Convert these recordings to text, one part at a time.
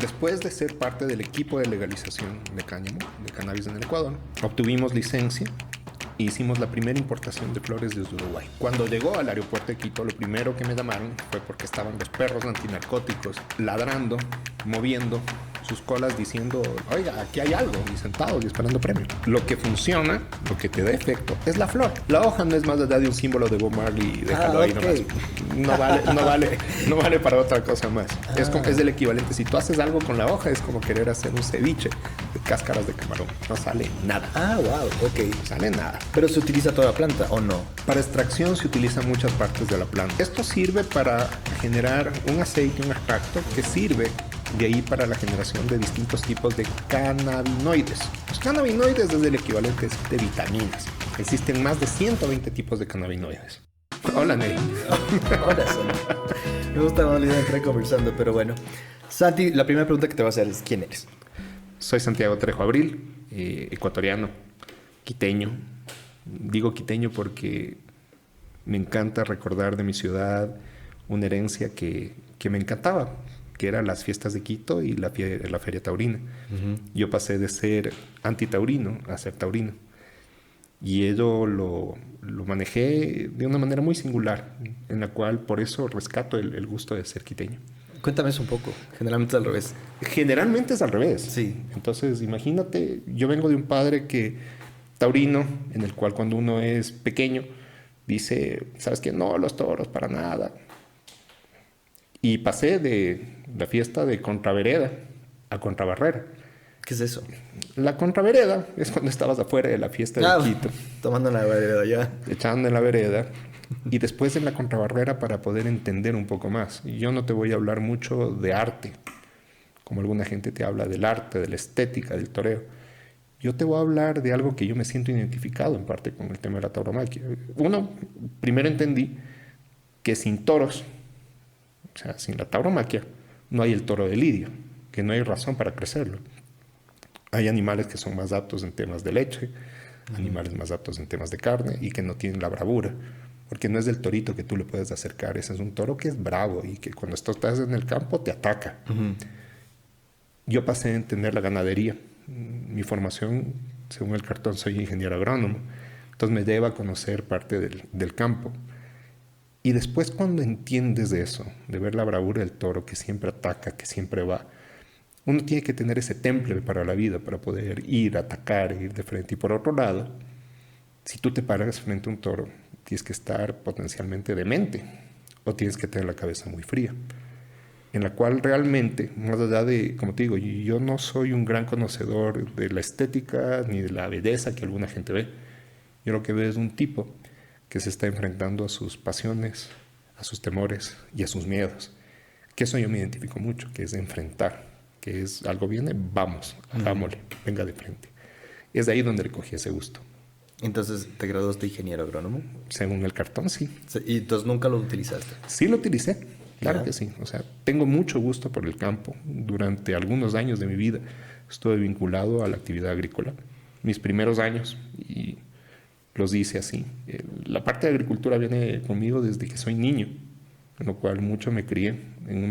Después de ser parte del equipo de legalización de cáñamo, de cannabis en el Ecuador, obtuvimos licencia e hicimos la primera importación de flores desde Uruguay. Cuando llegó al aeropuerto de Quito, lo primero que me llamaron fue porque estaban los perros antinarcóticos ladrando, moviendo sus colas diciendo, oiga, aquí hay algo, y sentados y esperando premio. Lo que funciona, lo que te da efecto, es la flor. La hoja no es más allá de un símbolo de Bob Marley, déjalo ahí nomás. No vale para otra cosa más. Es del equivalente. Si tú haces algo con la hoja, es como querer hacer un ceviche de cáscaras de camarón. No sale nada. Wow, ok. No sale nada. ¿Pero se utiliza toda la planta o no? Para extracción se utilizan muchas partes de la planta. Esto sirve para generar un aceite, un extracto que sirve de ahí para la generación de distintos tipos de cannabinoides. Los cannabinoides es el equivalente de vitaminas. Existen más de 120 tipos de cannabinoides. Hola, Neri. Hola, Santi. Me gusta más la idea de entrar conversando, pero bueno. Santi, la primera pregunta que te voy a hacer es, ¿quién eres? Soy Santiago Trejo Abril, ecuatoriano, quiteño. Digo quiteño porque me encanta recordar de mi ciudad una herencia que me encantaba, que eran las fiestas de Quito y la feria taurina. Yo pasé de ser antitaurino a ser taurino. Y ello lo manejé de una manera muy singular, en la cual por eso rescato el gusto de ser quiteño. Cuéntame eso un poco. Generalmente es al revés. Generalmente es al revés. Sí. Entonces, imagínate, yo vengo de un padre taurino, en el cual cuando uno es pequeño, dice, ¿sabes qué? No, los toros, para nada. Y pasé de la fiesta de contravereda a contrabarrera. ¿Qué es eso? La contravereda es cuando estabas afuera de la fiesta de Quito. Tomando la vereda ya. Echando en la vereda. Y después en la contrabarrera para poder entender un poco más. Y yo no te voy a hablar mucho de arte, como alguna gente te habla del arte, de la estética, del toreo. Yo te voy a hablar de algo que yo me siento identificado en parte con el tema de la tauromaquia. Primero entendí que sin toros, o sea, sin la tauromaquia, no hay el toro de lidio, que no hay razón para crecerlo. Hay animales que son más aptos en temas de leche, animales más aptos en temas de carne y que no tienen la bravura, porque no es del torito que tú le puedes acercar. Ese es un toro que es bravo y que cuando estás en el campo te ataca. Yo pasé a entender la ganadería. Mi formación, según el cartón, soy ingeniero agrónomo. Entonces me lleva a conocer parte del campo. Y después cuando entiendes de eso, de ver la bravura del toro que siempre ataca, que siempre va, uno tiene que tener ese temple para la vida, para poder ir, atacar, ir de frente. Y por otro lado, si tú te paras frente a un toro, tienes que estar potencialmente demente o tienes que tener la cabeza muy fría. En la cual realmente, más allá de, como te digo, yo no soy un gran conocedor de la estética ni de la belleza que alguna gente ve. Yo lo que veo es un tipo que se está enfrentando a sus pasiones, a sus temores y a sus miedos. Que eso yo me identifico mucho, que es enfrentar, que es algo viene, vamos, hagámosle, venga de frente. Es de ahí donde le cogí ese gusto. Entonces, ¿te graduaste de ingeniero agrónomo? Según el cartón, sí. ¿Y entonces nunca lo utilizaste? Sí lo utilicé, claro que sí. O sea, tengo mucho gusto por el campo. Durante algunos años de mi vida estuve vinculado a la actividad agrícola. Mis primeros años, y los hice así. La parte de agricultura viene conmigo desde que soy niño, en lo cual mucho me crié en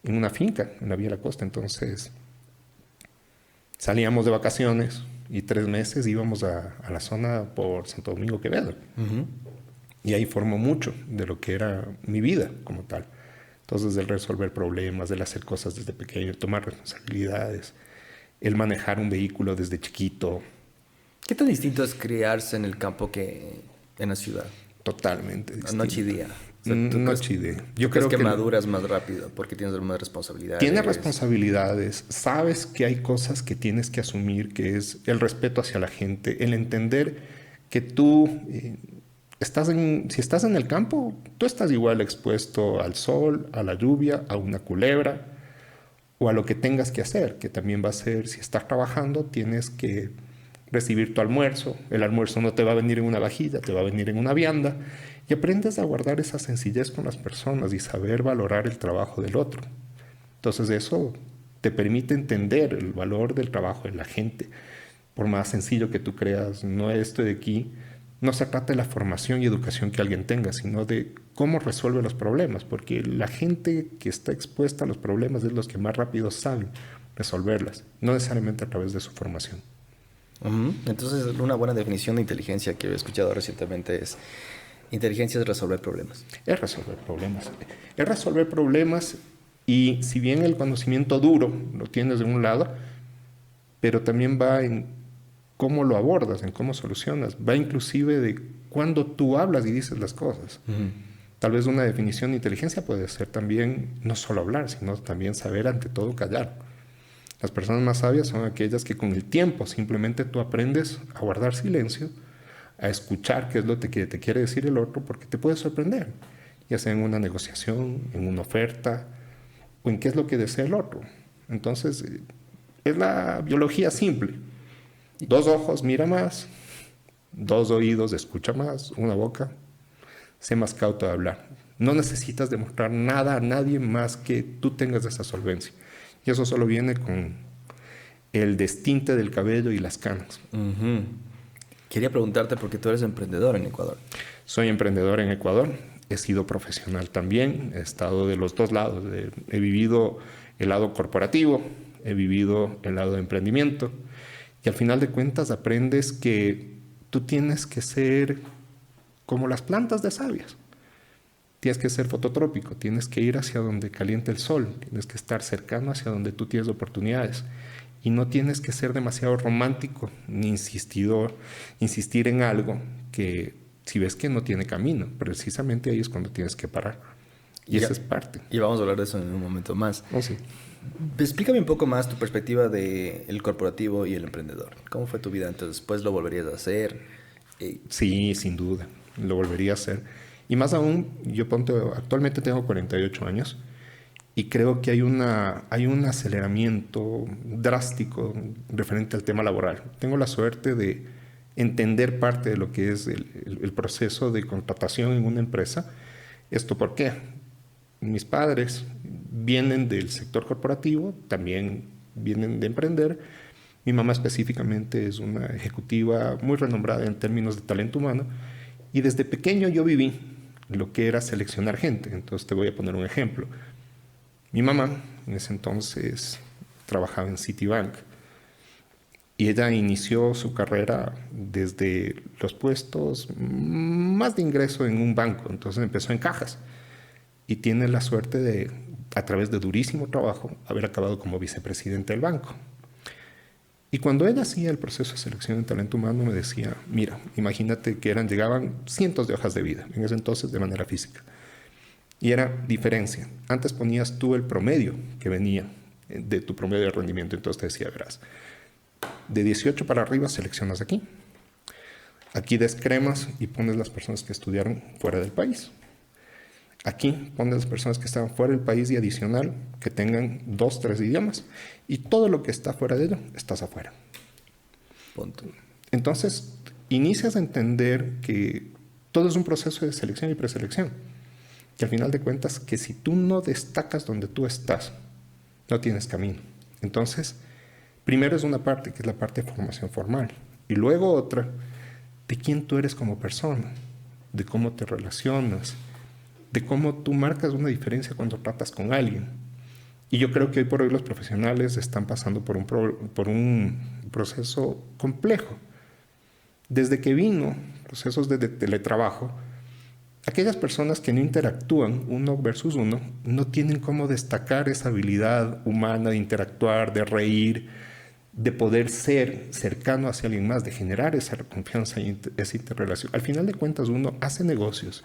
una finca en la Vía de la Costa. Entonces, salíamos de vacaciones y 3 meses íbamos a la zona por Santo Domingo Quevedo. Y ahí formó mucho de lo que era mi vida como tal. Entonces, el resolver problemas, el hacer cosas desde pequeño, tomar responsabilidades, el manejar un vehículo desde chiquito. ¿Qué tan distinto es criarse en el campo que en la ciudad? Totalmente distinto. Noche y día. O sea, noche y día. Yo creo que maduras más rápido porque tienes algunas responsabilidades. Tienes responsabilidades, sabes que hay cosas que tienes que asumir, que es el respeto hacia la gente, el entender que tú si estás en el campo, tú estás igual expuesto al sol, a la lluvia, a una culebra o a lo que tengas que hacer, que también va a ser, si estás trabajando, tienes que recibir tu almuerzo. El almuerzo no te va a venir en una vajilla, te va a venir en una vianda. Y aprendes a guardar esa sencillez con las personas y saber valorar el trabajo del otro. Entonces eso te permite entender el valor del trabajo de la gente. Por más sencillo que tú creas, no estoy aquí, no se trata de la formación y educación que alguien tenga, sino de cómo resuelve los problemas, porque la gente que está expuesta a los problemas es los que más rápido saben resolverlas, no necesariamente a través de su formación. Entonces, una buena definición de inteligencia que he escuchado recientemente es: inteligencia es resolver problemas. Es resolver problemas. Es resolver problemas y si bien el conocimiento duro lo tienes de un lado, pero también va en cómo lo abordas, en cómo solucionas. Va inclusive de cuando tú hablas y dices las cosas. Tal vez una definición de inteligencia puede ser también no solo hablar, sino también saber ante todo callar. Las personas más sabias son aquellas que con el tiempo simplemente tú aprendes a guardar silencio, a escuchar qué es lo que te quiere decir el otro, porque te puede sorprender, ya sea en una negociación, en una oferta, o en qué es lo que desea el otro. Entonces, es la biología simple. 2 ojos, mira más. 2 oídos, escucha más. 1 boca, sé más cauto de hablar. No necesitas demostrar nada a nadie más que tú tengas esa solvencia. Y eso solo viene con el destinte del cabello y las canas. Quería preguntarte, porque tú eres emprendedor en Ecuador. Soy emprendedor en Ecuador. He sido profesional también. He estado de los 2 lados. He vivido el lado corporativo, he vivido el lado de emprendimiento. Y al final de cuentas aprendes que tú tienes que ser como las plantas de sabias. Tienes que ser fototrópico, tienes que ir hacia donde caliente el sol, tienes que estar cercano hacia donde tú tienes oportunidades. Y no tienes que ser demasiado romántico ni insistir en algo que si ves que no tiene camino, precisamente ahí es cuando tienes que parar. Y esa es parte. Y vamos a hablar de eso en un momento más. Oh, sí. Explícame un poco más tu perspectiva del corporativo y el emprendedor. ¿Cómo fue tu vida antes? ¿Después lo volverías a hacer? Sí, sin duda, lo volvería a hacer. Y más aún, actualmente tengo 48 años y creo que hay un aceleramiento drástico referente al tema laboral. Tengo la suerte de entender parte de lo que es el proceso de contratación en una empresa. ¿Esto por qué? Mis padres vienen del sector corporativo, también vienen de emprender. Mi mamá específicamente es una ejecutiva muy renombrada en términos de talento humano y desde pequeño yo viví lo que era seleccionar gente. Entonces te voy a poner un ejemplo. Mi mamá en ese entonces trabajaba en Citibank y ella inició su carrera desde los puestos más de ingreso en un banco. Entonces empezó en cajas y tiene la suerte de, a través de durísimo trabajo, haber acabado como vicepresidente del banco. Y cuando él hacía el proceso de selección de talento humano me decía, mira, imagínate que llegaban cientos de hojas de vida, en ese entonces de manera física. Y era diferencia. Antes ponías tú el promedio que venía de tu promedio de rendimiento. Entonces te decía, verás, de 18 para arriba seleccionas aquí. Aquí descremas y pones las personas que estudiaron fuera del país. Aquí pones las personas que estaban fuera del país y adicional que tengan 2, 3 idiomas. Y todo lo que está fuera de ello, estás afuera. Punto. Entonces, inicias a entender que todo es un proceso de selección y preselección. Y al final de cuentas, que si tú no destacas donde tú estás, no tienes camino. Entonces, primero es una parte, que es la parte de formación formal. Y luego otra, de quién tú eres como persona, de cómo te relacionas, de cómo tú marcas una diferencia cuando tratas con alguien. Y yo creo que hoy por hoy los profesionales están pasando por un proceso complejo. Desde que vino procesos de teletrabajo, aquellas personas que no interactúan 1 versus 1 no tienen cómo destacar esa habilidad humana de interactuar, de reír, de poder ser cercano hacia alguien más, de generar esa confianza y esa interrelación. Al final de cuentas uno hace negocios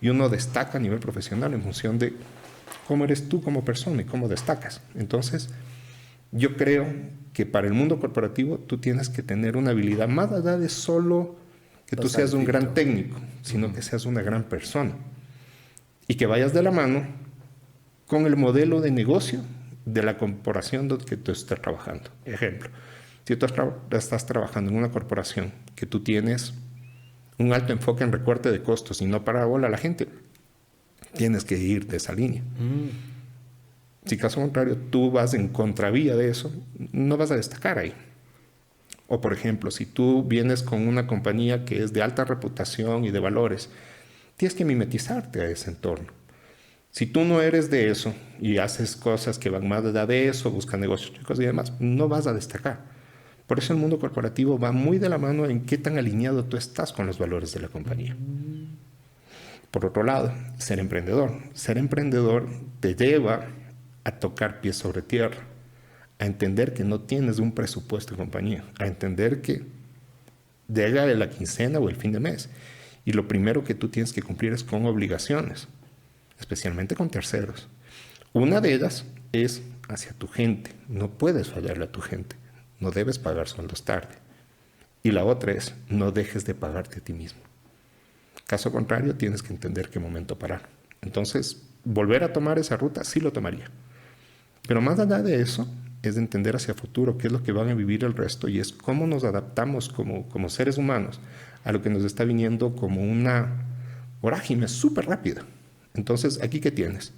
y uno destaca a nivel profesional en función de cómo eres tú como persona y cómo destacas. Entonces, yo creo que para el mundo corporativo tú tienes que tener una habilidad más allá de solo que tú seas un gran técnico, sino que seas una gran persona y que vayas de la mano con el modelo de negocio de la corporación donde que tú estés trabajando. Ejemplo, si tú estás trabajando en una corporación que tú tienes un alto enfoque en recorte de costos y no para bola a la gente, tienes que ir de esa línea. Si caso contrario tú vas en contravía de eso, no vas a destacar ahí. O por ejemplo, si tú vienes con una compañía que es de alta reputación y de valores, tienes que mimetizarte a ese entorno. Si tú no eres de eso y haces cosas que van más allá de eso, buscas negocios chicos y demás, no vas a destacar. Por eso el mundo corporativo va muy de la mano en qué tan alineado tú estás con los valores de la compañía. Por otro lado, ser emprendedor. Ser emprendedor te lleva a tocar pies sobre tierra, a entender que no tienes un presupuesto de compañía, a entender que llega la quincena o el fin de mes y lo primero que tú tienes que cumplir es con obligaciones, especialmente con terceros. Una de ellas es hacia tu gente. No puedes fallarle a tu gente. No debes pagar sueldos tarde. Y la otra es, no dejes de pagarte a ti mismo. Caso contrario, tienes que entender qué momento parar. Entonces, volver a tomar esa ruta, sí lo tomaría. Pero más allá de eso, es de entender hacia futuro qué es lo que van a vivir el resto y es cómo nos adaptamos como seres humanos a lo que nos está viniendo como una vorágine súper rápida. Entonces, ¿aquí qué tienes?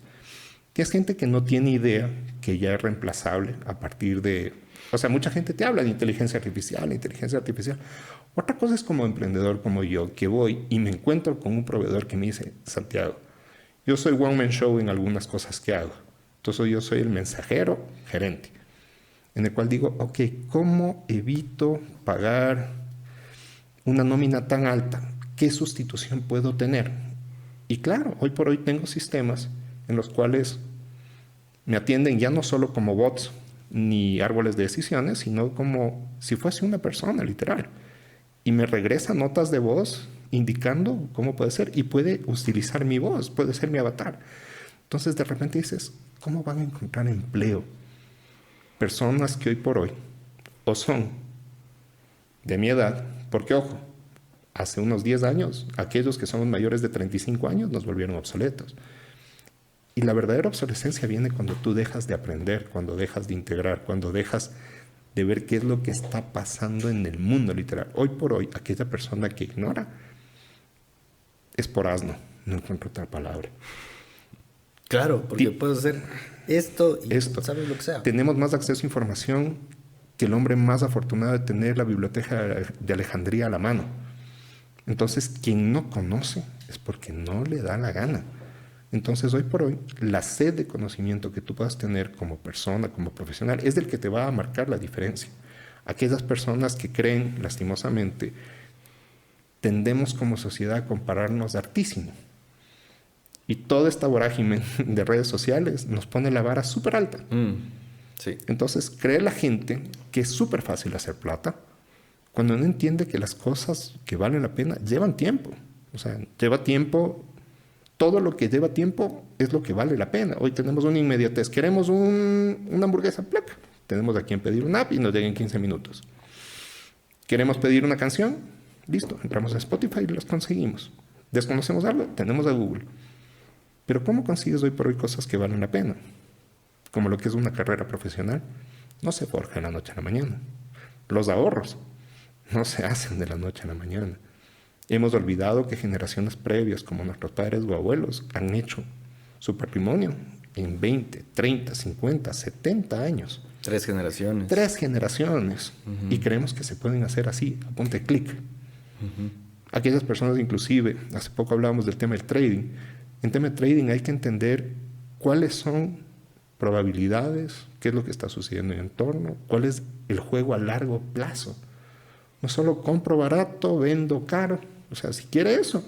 Tienes gente que no tiene idea que ya es reemplazable a partir de... O sea, mucha gente te habla de inteligencia artificial. Otra cosa es como emprendedor como yo, que voy y me encuentro con un proveedor que me dice, Santiago, yo soy one man show en algunas cosas que hago. Entonces yo soy el mensajero gerente, en el cual digo, ok, ¿cómo evito pagar una nómina tan alta? ¿Qué sustitución puedo tener? Y claro, hoy por hoy tengo sistemas en los cuales me atienden ya no solo como bots ni árboles de decisiones, sino como si fuese una persona, literal. Y me regresa notas de voz indicando cómo puede ser y puede utilizar mi voz, puede ser mi avatar. Entonces de repente dices, ¿cómo van a encontrar empleo? Personas que hoy por hoy o son de mi edad, porque ojo, hace unos 10 años, aquellos que somos mayores de 35 años nos volvieron obsoletos. Y la verdadera obsolescencia viene cuando tú dejas de aprender, cuando dejas de integrar, cuando dejas de ver qué es lo que está pasando en el mundo literal. Hoy por hoy, aquella persona que ignora es por asno, no encuentro otra palabra. Claro, porque puedes hacer esto y sabes lo que sea. Tenemos más acceso a información que el hombre más afortunado de tener la biblioteca de Alejandría a la mano. Entonces, quien no conoce es porque no le da la gana. Entonces, hoy por hoy, la sed de conocimiento que tú puedas tener como persona, como profesional, es del que te va a marcar la diferencia. Aquellas personas que creen, lastimosamente, tendemos como sociedad a compararnos hartísimo. Y toda esta vorágine de redes sociales nos pone la vara súper alta. Sí. Entonces, cree la gente que es súper fácil hacer plata cuando no entiende que las cosas que valen la pena llevan tiempo. O sea, lleva tiempo. Todo lo que lleva tiempo es lo que vale la pena. Hoy tenemos una inmediatez. Queremos una hamburguesa, placa. Tenemos a quien pedir una app y nos llega en 15 minutos. Queremos pedir una canción, listo. Entramos a Spotify y las conseguimos. Desconocemos algo, tenemos a Google. Pero ¿cómo consigues hoy por hoy cosas que valen la pena? Como lo que es una carrera profesional. No se forja de la noche a la mañana. Los ahorros no se hacen de la noche a la mañana. Hemos olvidado que generaciones previas, como nuestros padres o abuelos, han hecho su patrimonio en 20, 30, 50, 70 años. 3 generaciones. 3 generaciones. Y creemos que se pueden hacer así, a punto de clic. Aquellas personas, inclusive, hace poco hablábamos del tema del trading. En tema de trading hay que entender cuáles son probabilidades, qué es lo que está sucediendo en el entorno, cuál es el juego a largo plazo. No solo compro barato, vendo caro. O sea, si quiere eso,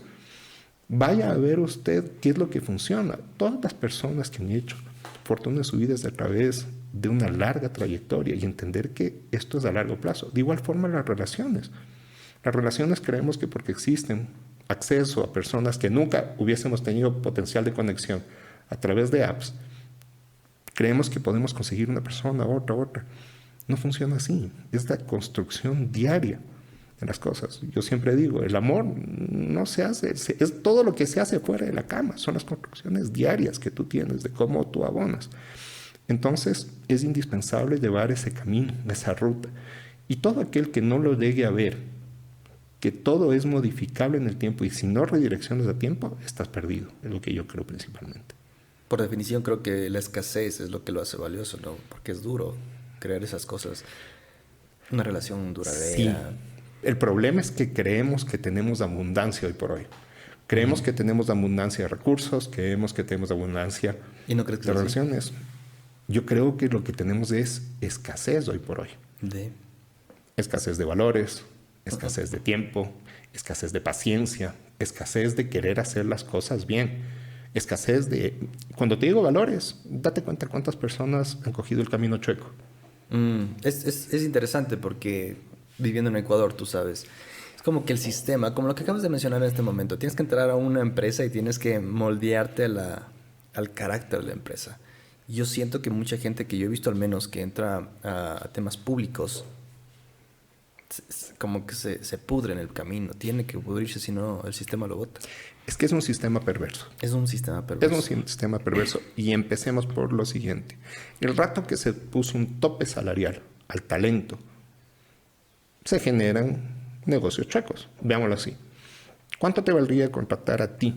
vaya a ver usted qué es lo que funciona. Todas las personas que han hecho fortuna en su vida es a través de una larga trayectoria y entender que esto es a largo plazo. De igual forma las relaciones. Las relaciones creemos que porque existen acceso a personas que nunca hubiésemos tenido potencial de conexión a través de apps, creemos que podemos conseguir una persona, otra. No funciona así. Es la construcción diaria de las cosas. Yo siempre digo, el amor no se hace, es todo lo que se hace fuera de la cama. Son las construcciones diarias que tú tienes de cómo tú abonas. Entonces, es indispensable llevar ese camino, esa ruta. Y todo aquel que no lo llegue a ver, que todo es modificable en el tiempo y si no redireccionas a tiempo, estás perdido. Es lo que yo creo principalmente. Por definición, creo que la escasez es lo que lo hace valioso, ¿no? Porque es duro crear esas cosas. Una relación duradera. Sí. El problema es que creemos que tenemos abundancia hoy por hoy. Creemos que tenemos abundancia de recursos, creemos que tenemos abundancia ¿Y no crees que de sea así? relaciones. Yo creo que lo que tenemos es escasez hoy por hoy. De... Escasez de valores, escasez de tiempo, escasez de paciencia, escasez de querer hacer las cosas bien, escasez de... Cuando te digo valores, date cuenta cuántas personas han cogido el camino chueco. Es interesante porque viviendo en Ecuador, tú sabes, es como que el sistema, como lo que acabas de mencionar en este momento, tienes que entrar a una empresa y tienes que moldearte al carácter de la empresa. Yo siento que mucha gente que yo he visto al menos que entra a temas públicos, como que se pudre en el camino, tiene que pudrirse, si no el sistema lo bota. Es que es un sistema perverso. Es un sistema perverso. Es un sistema perverso y empecemos por lo siguiente. El rato que se puso un tope salarial al talento, se generan negocios chuecos. Veámoslo así. ¿Cuánto te valdría contratar a ti,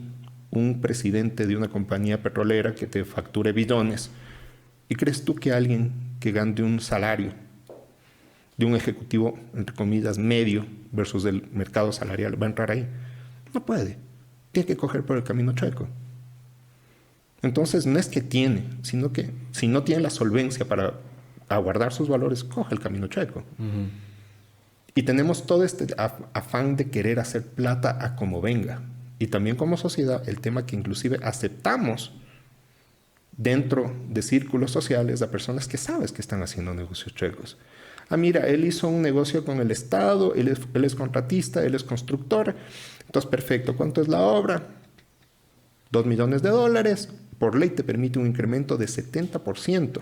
un presidente de una compañía petrolera que te facture billones? ¿Y crees tú que alguien que gane un salario de un ejecutivo, entre comillas, medio versus el mercado salarial va a entrar ahí? No puede. Tiene que coger por el camino chueco. Entonces no es que tiene, sino que si no tiene la solvencia para aguardar sus valores, coge el camino chueco. Y tenemos todo este afán de querer hacer plata a como venga. Y también como sociedad, el tema que inclusive aceptamos dentro de círculos sociales a personas que sabes que están haciendo negocios chuecos. Ah, mira, él hizo un negocio con el Estado, él es contratista, él es constructor. Entonces, perfecto. ¿Cuánto es la obra? $2 millones. Por ley te permite un incremento de 70%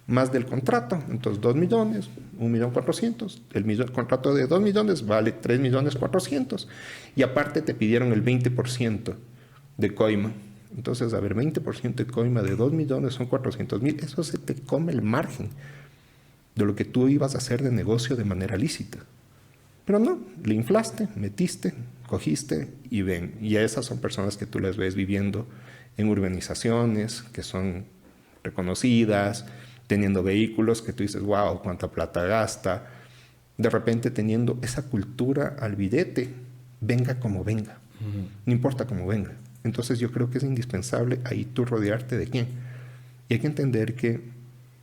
más del contrato. Entonces, 2 millones, 1.400.000. El contrato de 2 millones vale 3.400.000. Y aparte te pidieron el 20% de coima. Entonces, a ver, 20% de coima de 2 millones son 400.000. Eso se te come el margen de lo que tú ibas a hacer de negocio de manera lícita. Pero no, le inflaste, metiste, cogiste y ven. Y esas son personas que tú las ves viviendo en urbanizaciones que son reconocidas, teniendo vehículos que tú dices, wow, cuánta plata gasta. De repente teniendo esa cultura al billete, venga como venga. No importa cómo venga. Entonces yo creo que es indispensable ahí tú rodearte de quién. Y hay que entender que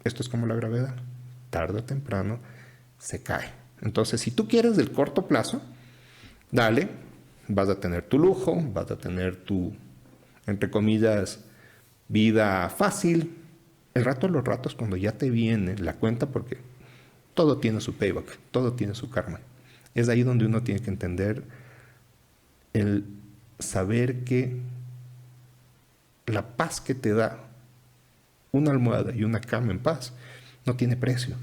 esto es como la gravedad. Tarde o temprano se cae. Entonces, si tú quieres del corto plazo, dale, vas a tener tu lujo, vas a tener tu, entre comillas, vida fácil. El rato de los ratos, cuando ya te viene la cuenta, porque todo tiene su payback, todo tiene su karma. Es ahí donde uno tiene que entender el saber que la paz que te da una almohada y una cama en paz no tiene precio.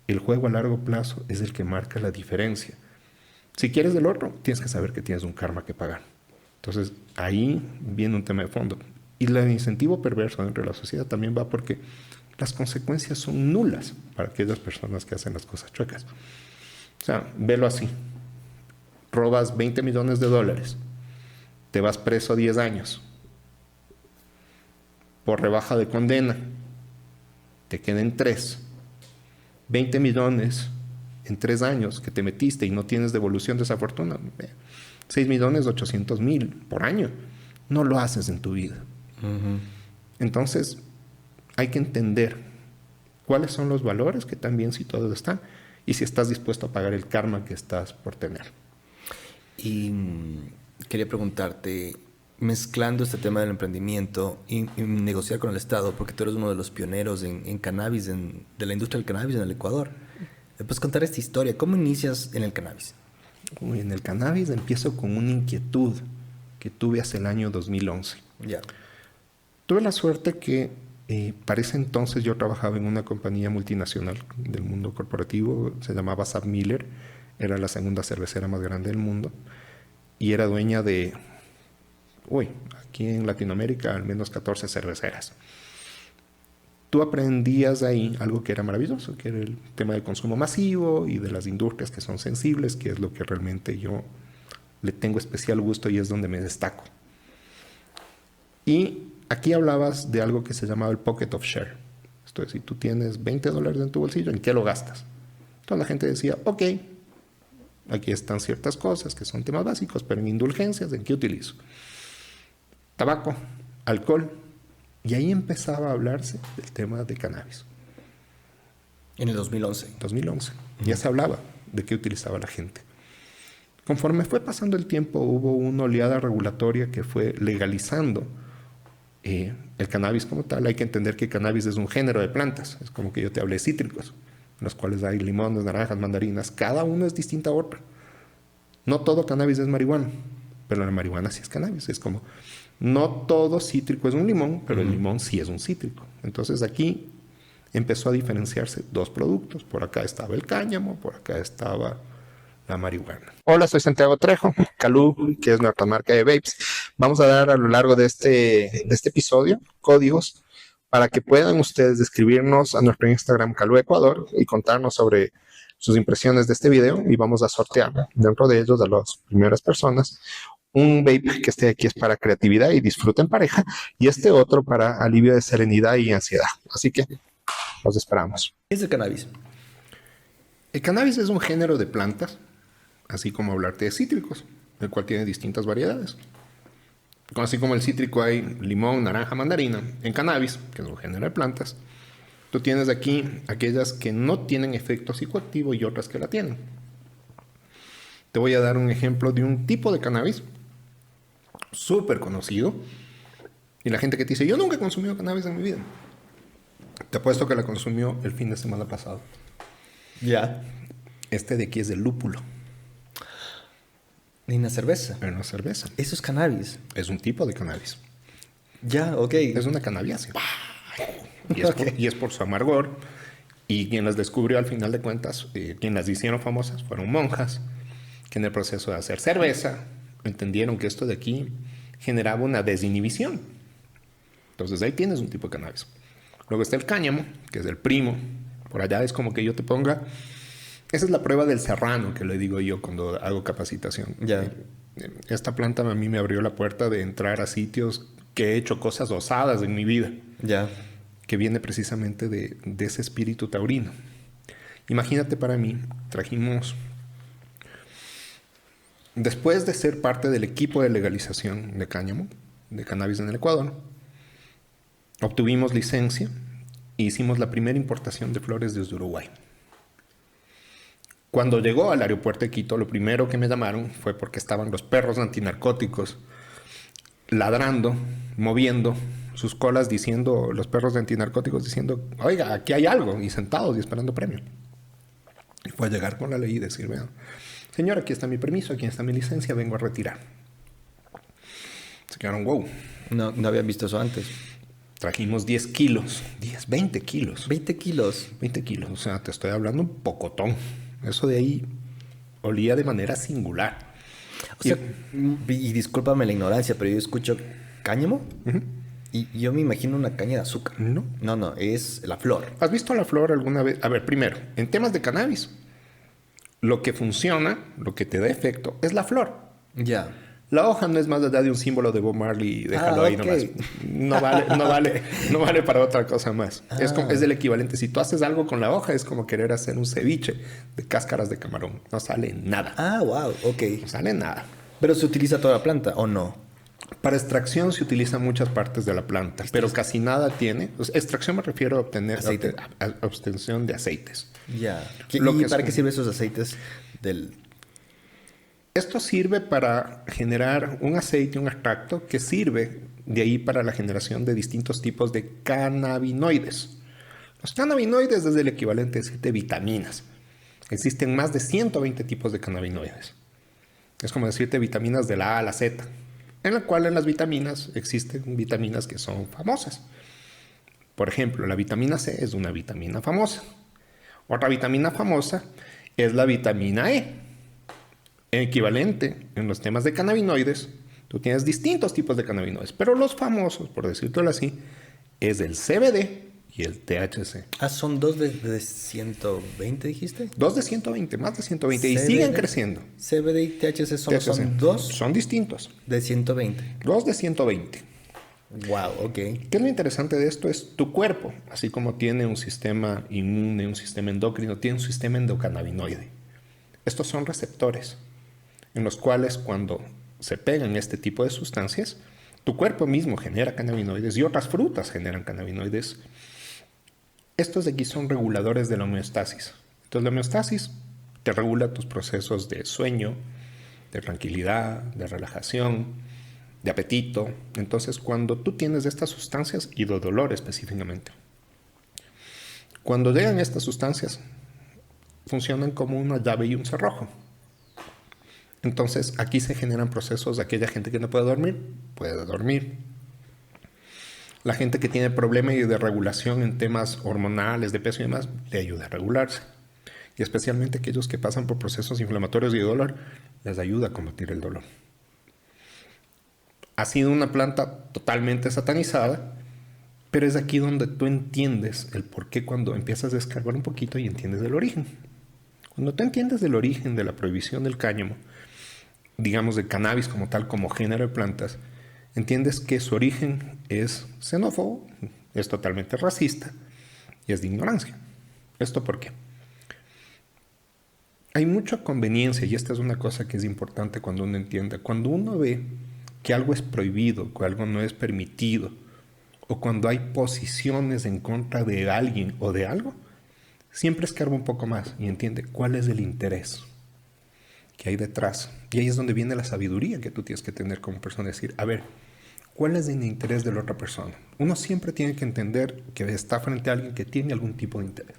El juego a largo plazo es el que marca la diferencia. Si quieres del otro, tienes que saber que tienes un karma que pagar. Entonces, ahí viene un tema de fondo. Y el incentivo perverso dentro de la sociedad también va porque las consecuencias son nulas para aquellas personas que hacen las cosas chuecas. O sea, velo así. Robas $20 millones, te vas preso 10 años. Por rebaja de condena, te queden 3. 20 millones en 3 años que te metiste y no tienes devolución de esa fortuna. 6.800.000 por año. No lo haces en tu vida. Entonces, hay que entender cuáles son los valores que también si todos están y si estás dispuesto a pagar el karma que estás por tener. Y quería preguntarte, mezclando este tema del emprendimiento y negociar con el Estado, porque tú eres uno de los pioneros en cannabis, de la industria del cannabis en el Ecuador. ¿Me puedes contar esta historia? ¿Cómo inicias en el cannabis? Uy, en el cannabis empiezo con una inquietud que tuve hace el año 2011. Ya. Tuve la suerte que para ese entonces yo trabajaba en una compañía multinacional del mundo corporativo, se llamaba SABMiller, era la segunda cervecera más grande del mundo y era dueña de, aquí en Latinoamérica al menos 14 cerveceras. Tú aprendías ahí algo que era maravilloso, que era el tema del consumo masivo y de las industrias que son sensibles, que es lo que realmente yo le tengo especial gusto y es donde me destaco. Y aquí hablabas de algo que se llamaba el pocket of share. Esto es, si tú tienes $20 en tu bolsillo, ¿en qué lo gastas? Entonces la gente decía, ok, aquí están ciertas cosas que son temas básicos, pero en indulgencias, ¿en qué utilizo? Tabaco, alcohol. Y ahí empezaba a hablarse del tema de cannabis. En el 2011. 2011. Ya se hablaba de qué utilizaba la gente. Conforme fue pasando el tiempo, hubo una oleada regulatoria que fue legalizando el cannabis como tal. Hay que entender que el cannabis es un género de plantas. Es como que yo te hablé de cítricos, en los cuales hay limones, naranjas, mandarinas. Cada uno es distinta a otro. No todo cannabis es marihuana, pero la marihuana sí es cannabis. Es como, no todo cítrico es un limón, pero el limón sí es un cítrico. Entonces aquí empezó a diferenciarse dos productos. Por acá estaba el cáñamo, por acá estaba la marihuana. Hola, soy Santiago Trejo, Calú, que es nuestra marca de vapes. Vamos a dar a lo largo de este episodio códigos para que puedan ustedes escribirnos a nuestro Instagram Calú Ecuador y contarnos sobre sus impresiones de este video, y vamos a sortear dentro de ellos a las primeras personas un vape que este aquí es para creatividad y disfrute en pareja, y este otro para alivio de serenidad y ansiedad. Así que los esperamos. ¿Qué es el cannabis? El cannabis es un género de plantas, así como hablarte de cítricos, el cual tiene distintas variedades. Así como el cítrico hay limón, naranja, mandarina. En cannabis, que es un género de plantas, tú tienes aquí aquellas que no tienen efecto psicoactivo y otras que la tienen. Te voy a dar un ejemplo de un tipo de cannabis súper conocido. Y la gente que te dice, yo nunca he consumido cannabis en mi vida. Te apuesto que la consumió el fin de semana pasado. Ya. Este de aquí es del lúpulo. Ni una cerveza. Pero no es cerveza. Eso es cannabis. Es un tipo de cannabis. Ya, ok. Es una cannabiácea. Y es por su amargor. Y quien las descubrió al final de cuentas, quien las hicieron famosas, fueron monjas, que en el proceso de hacer cerveza entendieron que esto de aquí generaba una desinhibición. Entonces ahí tienes un tipo de cannabis. Luego está el cáñamo, que es el primo. Por allá es como que yo te ponga... Esa es la prueba del serrano, que le digo yo cuando hago capacitación. Ya. Esta planta a mí me abrió la puerta de entrar a sitios que he hecho cosas osadas en mi vida. Ya. Que viene precisamente de ese espíritu taurino. Imagínate, para mí, trajimos... Después de ser parte del equipo de legalización de cáñamo, de cannabis en el Ecuador, obtuvimos licencia e hicimos la primera importación de flores desde Uruguay. Cuando llegó al aeropuerto de Quito, lo primero que me llamaron fue porque estaban los perros antinarcóticos ladrando, moviendo sus colas, diciendo, los perros antinarcóticos diciendo, oiga, aquí hay algo, y sentados y esperando premio. Y fue a llegar con la ley y decir, vean, señor, aquí está mi permiso, aquí está mi licencia, vengo a retirar. Se quedaron, wow. No habían visto eso antes. Trajimos 10 kilos, 20 kilos. 20 kilos. 20 kilos, o sea, te estoy hablando un pocotón. Eso de ahí olía de manera singular. O sea, y discúlpame la ignorancia, pero yo escucho cáñamo y yo me imagino una caña de azúcar. No. No, es la flor. ¿Has visto la flor alguna vez? A ver, primero, en temas de cannabis, lo que funciona, lo que te da efecto, es la flor. Ya. La hoja no es más allá de un símbolo de Bob Marley, déjalo ahí nomás. No vale para otra cosa más. Es el equivalente. Si tú haces algo con la hoja, es como querer hacer un ceviche de cáscaras de camarón. No sale nada. Ah, wow, ok. No sale nada. ¿Pero se utiliza toda la planta o no? Para extracción se utilizan muchas partes de la planta, pero casi nada tiene. O sea, extracción me refiero a obtener obtención de aceites. Ya. ¿Y para qué sirven esos aceites del...? Esto sirve para generar un aceite, un extracto, que sirve de ahí para la generación de distintos tipos de cannabinoides. Los cannabinoides es el equivalente a decirte vitaminas. Existen más de 120 tipos de cannabinoides. Es como decirte vitaminas de la A a la Z, en la cual en las vitaminas existen vitaminas que son famosas. Por ejemplo, la vitamina C es una vitamina famosa. Otra vitamina famosa es la vitamina E. Equivalente en los temas de cannabinoides, tú tienes distintos tipos de cannabinoides, pero los famosos, por decirlo así, es el CBD y el THC. Son dos de 120, dijiste. Dos de 120, más de 120, y CBD, siguen creciendo. CBD y THC son dos. Son distintos. De 120. Dos de 120. Wow, ok. ¿Qué es lo interesante de esto? Es tu cuerpo, así como tiene un sistema inmune, un sistema endocrino, tiene un sistema endocannabinoide. Estos son receptores en los cuales cuando se pegan este tipo de sustancias, tu cuerpo mismo genera cannabinoides y otras frutas generan cannabinoides. Estos de aquí son reguladores de la homeostasis. Entonces la homeostasis te regula tus procesos de sueño, de tranquilidad, de relajación, de apetito. Entonces cuando tú tienes estas sustancias y de dolor específicamente, cuando llegan estas sustancias funcionan como una llave y un cerrojo. Entonces aquí se generan procesos de aquella gente que no puede dormir. La gente que tiene problemas de regulación en temas hormonales, de peso y demás, le ayuda a regularse. Y especialmente aquellos que pasan por procesos inflamatorios y de dolor, les ayuda a combatir el dolor. Ha sido una planta totalmente satanizada, pero es aquí donde tú entiendes el por qué cuando empiezas a descargar un poquito y entiendes el origen. Cuando tú entiendes del origen de la prohibición del cáñamo, digamos del cannabis como tal, como género de plantas, entiendes que su origen es xenófobo, es totalmente racista y es de ignorancia. ¿Esto por qué? Hay mucha conveniencia, y esta es una cosa que es importante cuando uno entiende. Cuando uno ve que algo es prohibido, que algo no es permitido, o cuando hay posiciones en contra de alguien o de algo, siempre escarba un poco más y entiende cuál es el interés que hay detrás. Y ahí es donde viene la sabiduría que tú tienes que tener como persona. Decir, a ver, ¿cuál es el interés de la otra persona? Uno siempre tiene que entender que está frente a alguien que tiene algún tipo de interés.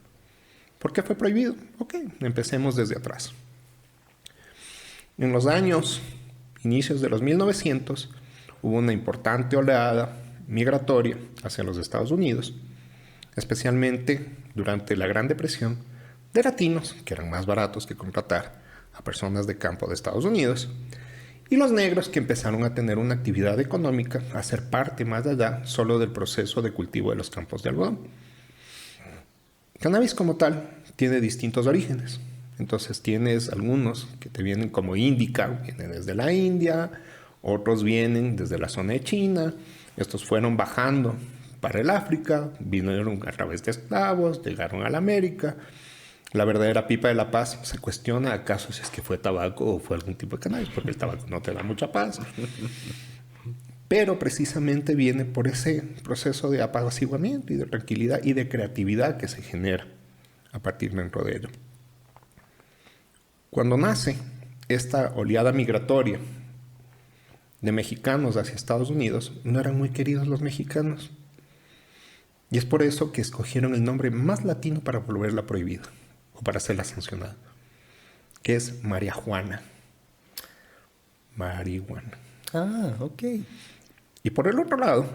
¿Por qué fue prohibido? Ok, empecemos desde atrás. En los años, inicios de los 1900, hubo una importante oleada migratoria hacia los Estados Unidos, especialmente durante la Gran Depresión, de latinos, que eran más baratos que contratar a personas de campo de Estados Unidos, y los negros que empezaron a tener una actividad económica, a ser parte más allá solo del proceso de cultivo de los campos de algodón. Cannabis como tal tiene distintos orígenes. Entonces tienes algunos que te vienen como indica, vienen desde la India, otros vienen desde la zona de China, estos fueron bajando para el África, vinieron a través de esclavos, llegaron a la América. La verdadera pipa de la paz se cuestiona acaso si es que fue tabaco o fue algún tipo de cannabis, porque el tabaco no te da mucha paz. Pero precisamente viene por ese proceso de apaciguamiento y de tranquilidad y de creatividad que se genera a partir dentro de ello. Cuando nace esta oleada migratoria de mexicanos hacia Estados Unidos, no eran muy queridos los mexicanos. Y es por eso que escogieron el nombre más latino para volverla prohibida o para hacerla sancionada, que es María Juana. Marihuana. Ah, ok. Y por el otro lado,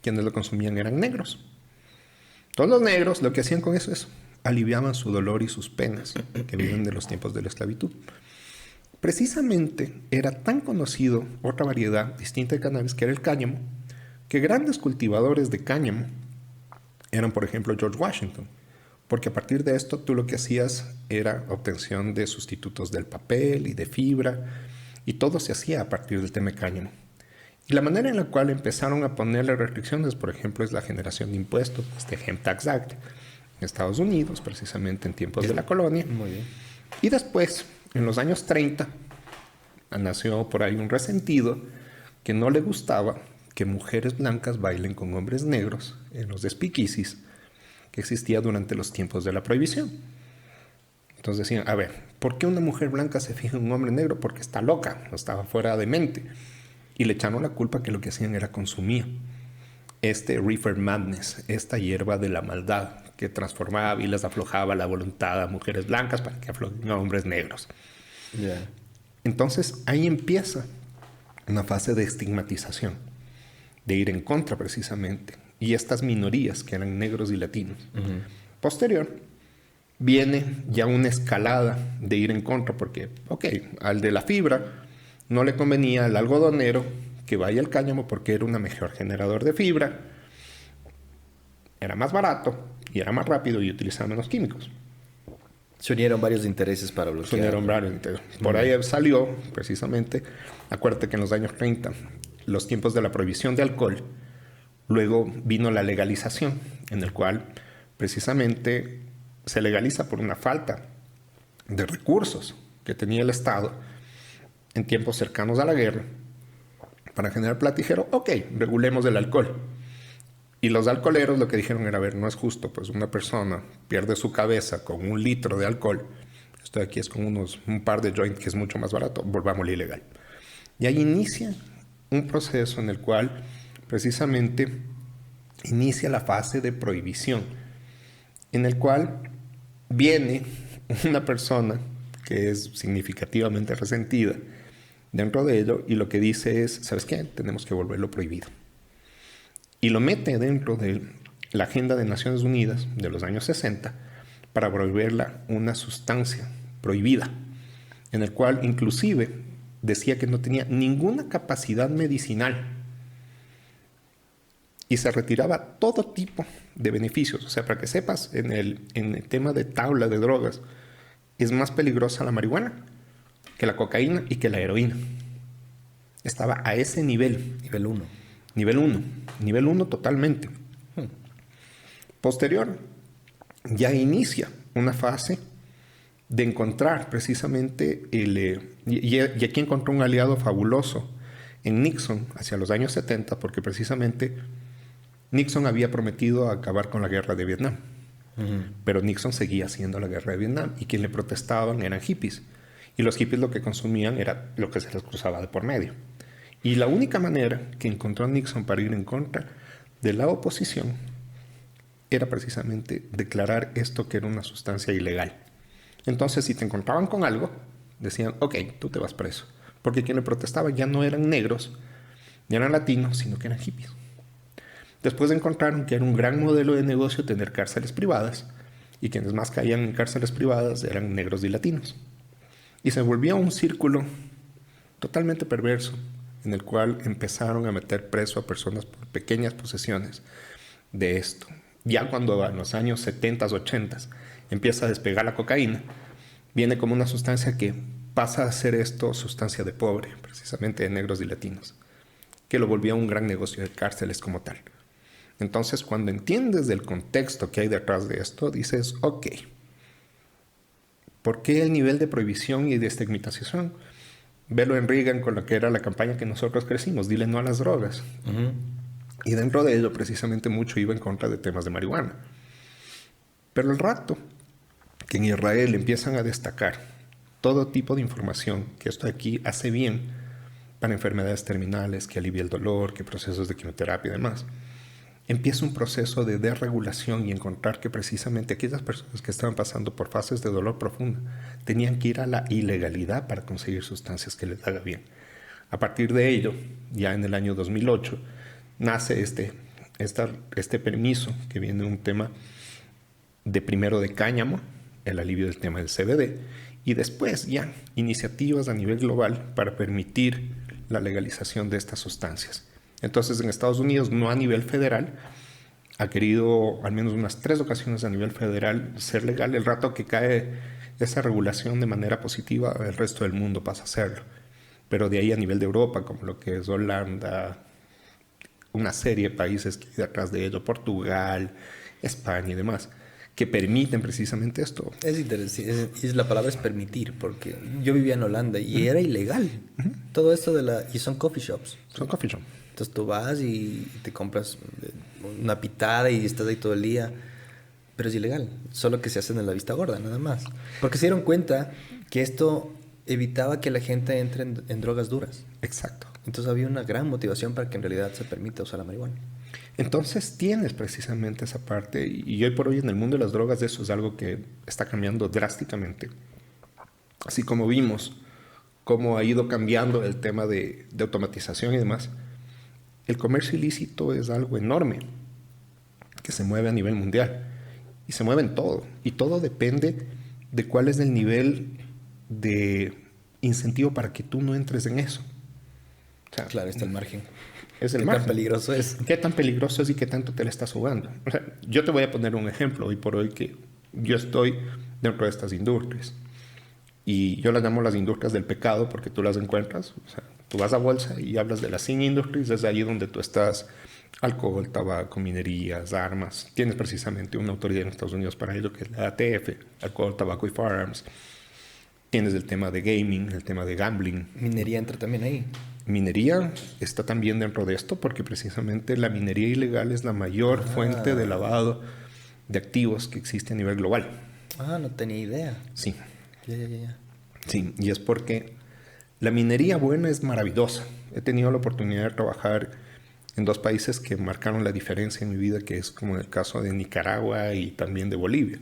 quienes lo consumían eran negros. Todos los negros lo que hacían con eso es aliviaban su dolor y sus penas que viven de los tiempos de la esclavitud. Precisamente era tan conocido otra variedad distinta de cannabis que era el cáñamo, que grandes cultivadores de cáñamo eran, por ejemplo, George Washington, porque a partir de esto tú lo que hacías era obtención de sustitutos del papel y de fibra, y todo se hacía a partir del tema de cáñamo. Y la manera en la cual empezaron a ponerle restricciones, por ejemplo, es la generación de impuestos, este Hemp Tax Act, en Estados Unidos, precisamente en tiempos de la colonia. Muy bien. Y después, en los años 30, nació por ahí un resentido que no le gustaba que mujeres blancas bailen con hombres negros en los speakeasies que existía durante los tiempos de la prohibición. Entonces decían, a ver, ¿por qué una mujer blanca se fija en un hombre negro? Porque está loca, no estaba fuera de mente. Y le echaron la culpa que lo que hacían era consumir este reefer madness, esta hierba de la maldad que transformaba y les aflojaba la voluntad a mujeres blancas para que aflojen a hombres negros. Yeah. Entonces ahí empieza una fase de estigmatización, de ir en contra precisamente. Y estas minorías que eran negros y latinos. Uh-huh. Posterior, viene ya una escalada de ir en contra porque, ok, al de la fibra no le convenía al algodonero que vaya al cáñamo porque era un mejor generador de fibra, era más barato y era más rápido y utilizaba menos químicos. Se unieron varios intereses para bloquear. Se unieron varios intereses. Por ahí salió, precisamente, acuérdate que en los años 30, los tiempos de la prohibición de alcohol, Luego vino la legalización, en el cual precisamente se legaliza por una falta de recursos que tenía el Estado en tiempos cercanos a la guerra para generar plata. Dijeron, ok, regulemos el alcohol. Y los alcoholeros lo que dijeron era, a ver, no es justo, pues una persona pierde su cabeza con 1 litro de alcohol. Esto de aquí es con un par de joints que es mucho más barato, volvámoslo ilegal. Y ahí inicia un proceso en el cual precisamente inicia la fase de prohibición, en el cual viene una persona que es significativamente resentida dentro de ello y lo que dice es, ¿sabes qué? Tenemos que volverlo prohibido. Y lo mete dentro de la Agenda de Naciones Unidas de los años 60 para volverla una sustancia prohibida, en el cual inclusive decía que no tenía ninguna capacidad medicinal y se retiraba todo tipo de beneficios. O sea, para que sepas, en el tema de tabla de drogas, es más peligrosa la marihuana que la cocaína y que la heroína. Estaba a ese nivel. Nivel 1. Nivel 1 totalmente. Posterior, ya inicia una fase de encontrar precisamente y aquí encontró un aliado fabuloso en Nixon hacia los años 70, porque precisamente Nixon había prometido acabar con la guerra de Vietnam. Pero Nixon seguía haciendo la guerra de Vietnam y quienes le protestaban eran hippies. Y los hippies lo que consumían era lo que se les cruzaba de por medio. Y la única manera que encontró Nixon para ir en contra de la oposición era precisamente declarar esto que era una sustancia ilegal. Entonces, si te encontraban con algo, decían, ok, tú te vas preso. Porque quienes le protestaban ya no eran negros, ni eran latinos, sino que eran hippies. Después encontraron que era un gran modelo de negocio tener cárceles privadas, y quienes más caían en cárceles privadas eran negros y latinos. Y se volvió un círculo totalmente perverso, en el cual empezaron a meter preso a personas por pequeñas posesiones de esto. Ya cuando en los años 70, 80 empieza a despegar la cocaína, viene como una sustancia que pasa a ser esto sustancia de pobre, precisamente de negros y latinos, que lo volvía un gran negocio de cárceles como tal. Entonces, cuando entiendes del contexto que hay detrás de esto, dices, ok, ¿por qué el nivel de prohibición y de estigmatización? Velo en Reagan con lo que era la campaña que nosotros crecimos, dile no a las drogas. Y dentro de ello, precisamente, mucho iba en contra de temas de marihuana. Pero al rato que en Israel empiezan a destacar todo tipo de información, que esto aquí hace bien para enfermedades terminales, que alivia el dolor, que procesos de quimioterapia y demás, empieza un proceso de desregulación y encontrar que precisamente aquellas personas que estaban pasando por fases de dolor profundo tenían que ir a la ilegalidad para conseguir sustancias que les hagan bien. A partir de ello, ya en el año 2008, nace este permiso que viene de un tema de primero de cáñamo, el alivio del tema del CBD, y después ya iniciativas a nivel global para permitir la legalización de estas sustancias. Entonces, en Estados Unidos, no a nivel federal, ha querido al menos unas 3 ocasiones a nivel federal ser legal. El rato que cae esa regulación de manera positiva, el resto del mundo pasa a hacerlo. Pero de ahí a nivel de Europa, como lo que es Holanda, una serie de países que hay detrás de ello, Portugal, España y demás, que permiten precisamente esto. Es interesante, la palabra es permitir, porque yo vivía en Holanda y era ilegal. Todo esto y son coffee shops. Son coffee shops. Entonces tú vas y te compras una pitada y estás ahí todo el día, pero es ilegal, solo que se hacen en la vista gorda, nada más. Porque se dieron cuenta que esto evitaba que la gente entre en drogas duras. Exacto. Entonces había una gran motivación para que en realidad se permita usar la marihuana. Entonces tienes precisamente esa parte, y hoy por hoy en el mundo de las drogas eso es algo que está cambiando drásticamente. Así como vimos cómo ha ido cambiando el tema de automatización y demás, el comercio ilícito es algo enorme que se mueve a nivel mundial y se mueve en todo, y todo depende de cuál es el nivel de incentivo para que tú no entres en eso. O sea, claro, está el margen. Es el margen. ¿Qué tan peligroso es? ¿Qué tan peligroso es y qué tanto te le estás jugando? O sea, yo te voy a poner un ejemplo hoy por hoy que yo estoy dentro de estas industrias. Y yo las llamo las industrias del pecado porque tú las encuentras. O sea, tú vas a bolsa y hablas de las sin industries, es ahí donde tú estás Alcohol, tabaco, minerías, armas. Tienes precisamente una autoridad en Estados Unidos para ello, que es la ATF, Alcohol, Tabaco y Firearms. Tienes el tema de gaming, el tema de gambling. Minería entra también ahí. Minería está también dentro de esto porque precisamente la minería ilegal es la mayor fuente de lavado de activos que existe a nivel global. Ah, no tenía idea. Sí. Ya. Sí, y es porque la minería buena es maravillosa. He tenido la oportunidad de trabajar en dos países que marcaron la diferencia en mi vida, que es como en el caso de Nicaragua y también de Bolivia.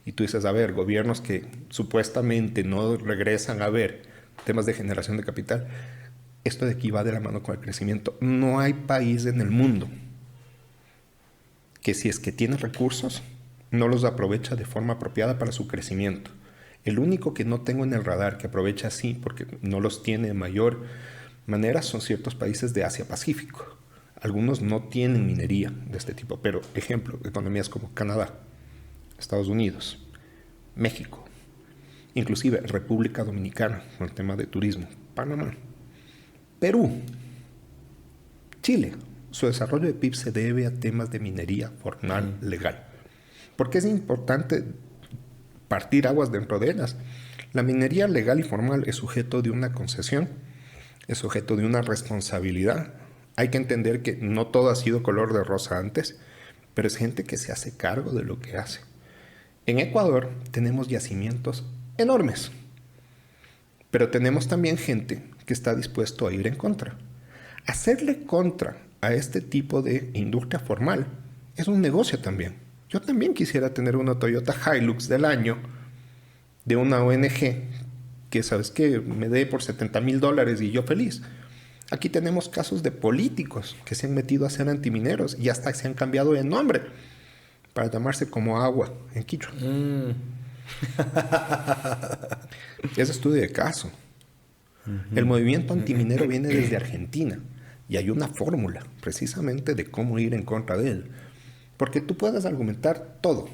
Y tú dices, a ver, gobiernos que supuestamente no regresan a ver temas de generación de capital, esto de aquí va de la mano con el crecimiento. No hay país en el mundo que si es que tiene recursos, no los aprovecha de forma apropiada para su crecimiento. El único que no tengo en el radar que aprovecha así, porque no los tiene de mayor manera, son ciertos países de Asia-Pacífico. Algunos no tienen minería de este tipo, pero ejemplo, economías como Canadá, Estados Unidos, México, inclusive República Dominicana, con el tema de turismo, Panamá, Perú, Chile. Su desarrollo de PIB se debe a temas de minería formal legal. ¿Por qué es importante partir aguas dentro de ellas? La minería legal y formal es sujeto de una concesión, es sujeto de una responsabilidad. Hay que entender que no todo ha sido color de rosa antes, pero es gente que se hace cargo de lo que hace. En Ecuador tenemos yacimientos enormes, pero tenemos también gente que está dispuesto a ir en contra. Hacerle contra a este tipo de industria formal es un negocio también. Yo también quisiera tener una Toyota Hilux del año de una ONG que, ¿sabes qué?, me dé por $70,000 y yo feliz. Aquí tenemos casos de políticos que se han metido a ser antimineros y hasta se han cambiado de nombre para llamarse como agua en quichua. Es estudio de caso. El movimiento antiminero viene desde Argentina y hay una fórmula precisamente de cómo ir en contra de él. Porque tú puedes argumentar todo.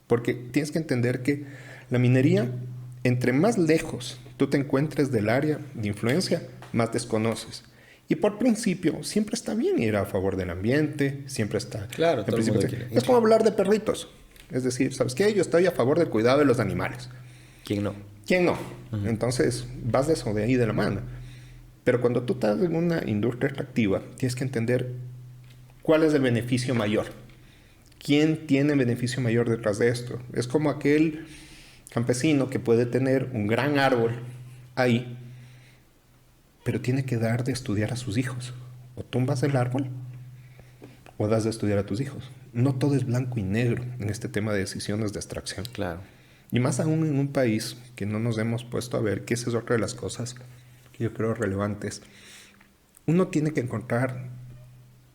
Porque tienes que entender que la minería, entre más lejos tú te encuentres del área de influencia, más desconoces. Y por principio, siempre está bien ir a favor del ambiente, siempre está... Claro, todo el mundo quiere. Es como hablar de perritos. Es decir, ¿sabes qué? Yo estoy a favor del cuidado de los animales. ¿Quién no? ¿Quién no? Entonces, vas de eso, de ahí de la mano. Pero cuando tú estás en una industria extractiva, tienes que entender cuál es el beneficio mayor. ¿Quién tiene beneficio mayor detrás de esto? Es como aquel campesino que puede tener un gran árbol ahí, pero tiene que dar de estudiar a sus hijos. O tumbas el árbol o das de estudiar a tus hijos. No todo es blanco y negro en este tema de decisiones de extracción. Claro. Y más aún en un país que no nos hemos puesto a ver, que esa es otra de las cosas que yo creo relevantes. Uno tiene que encontrar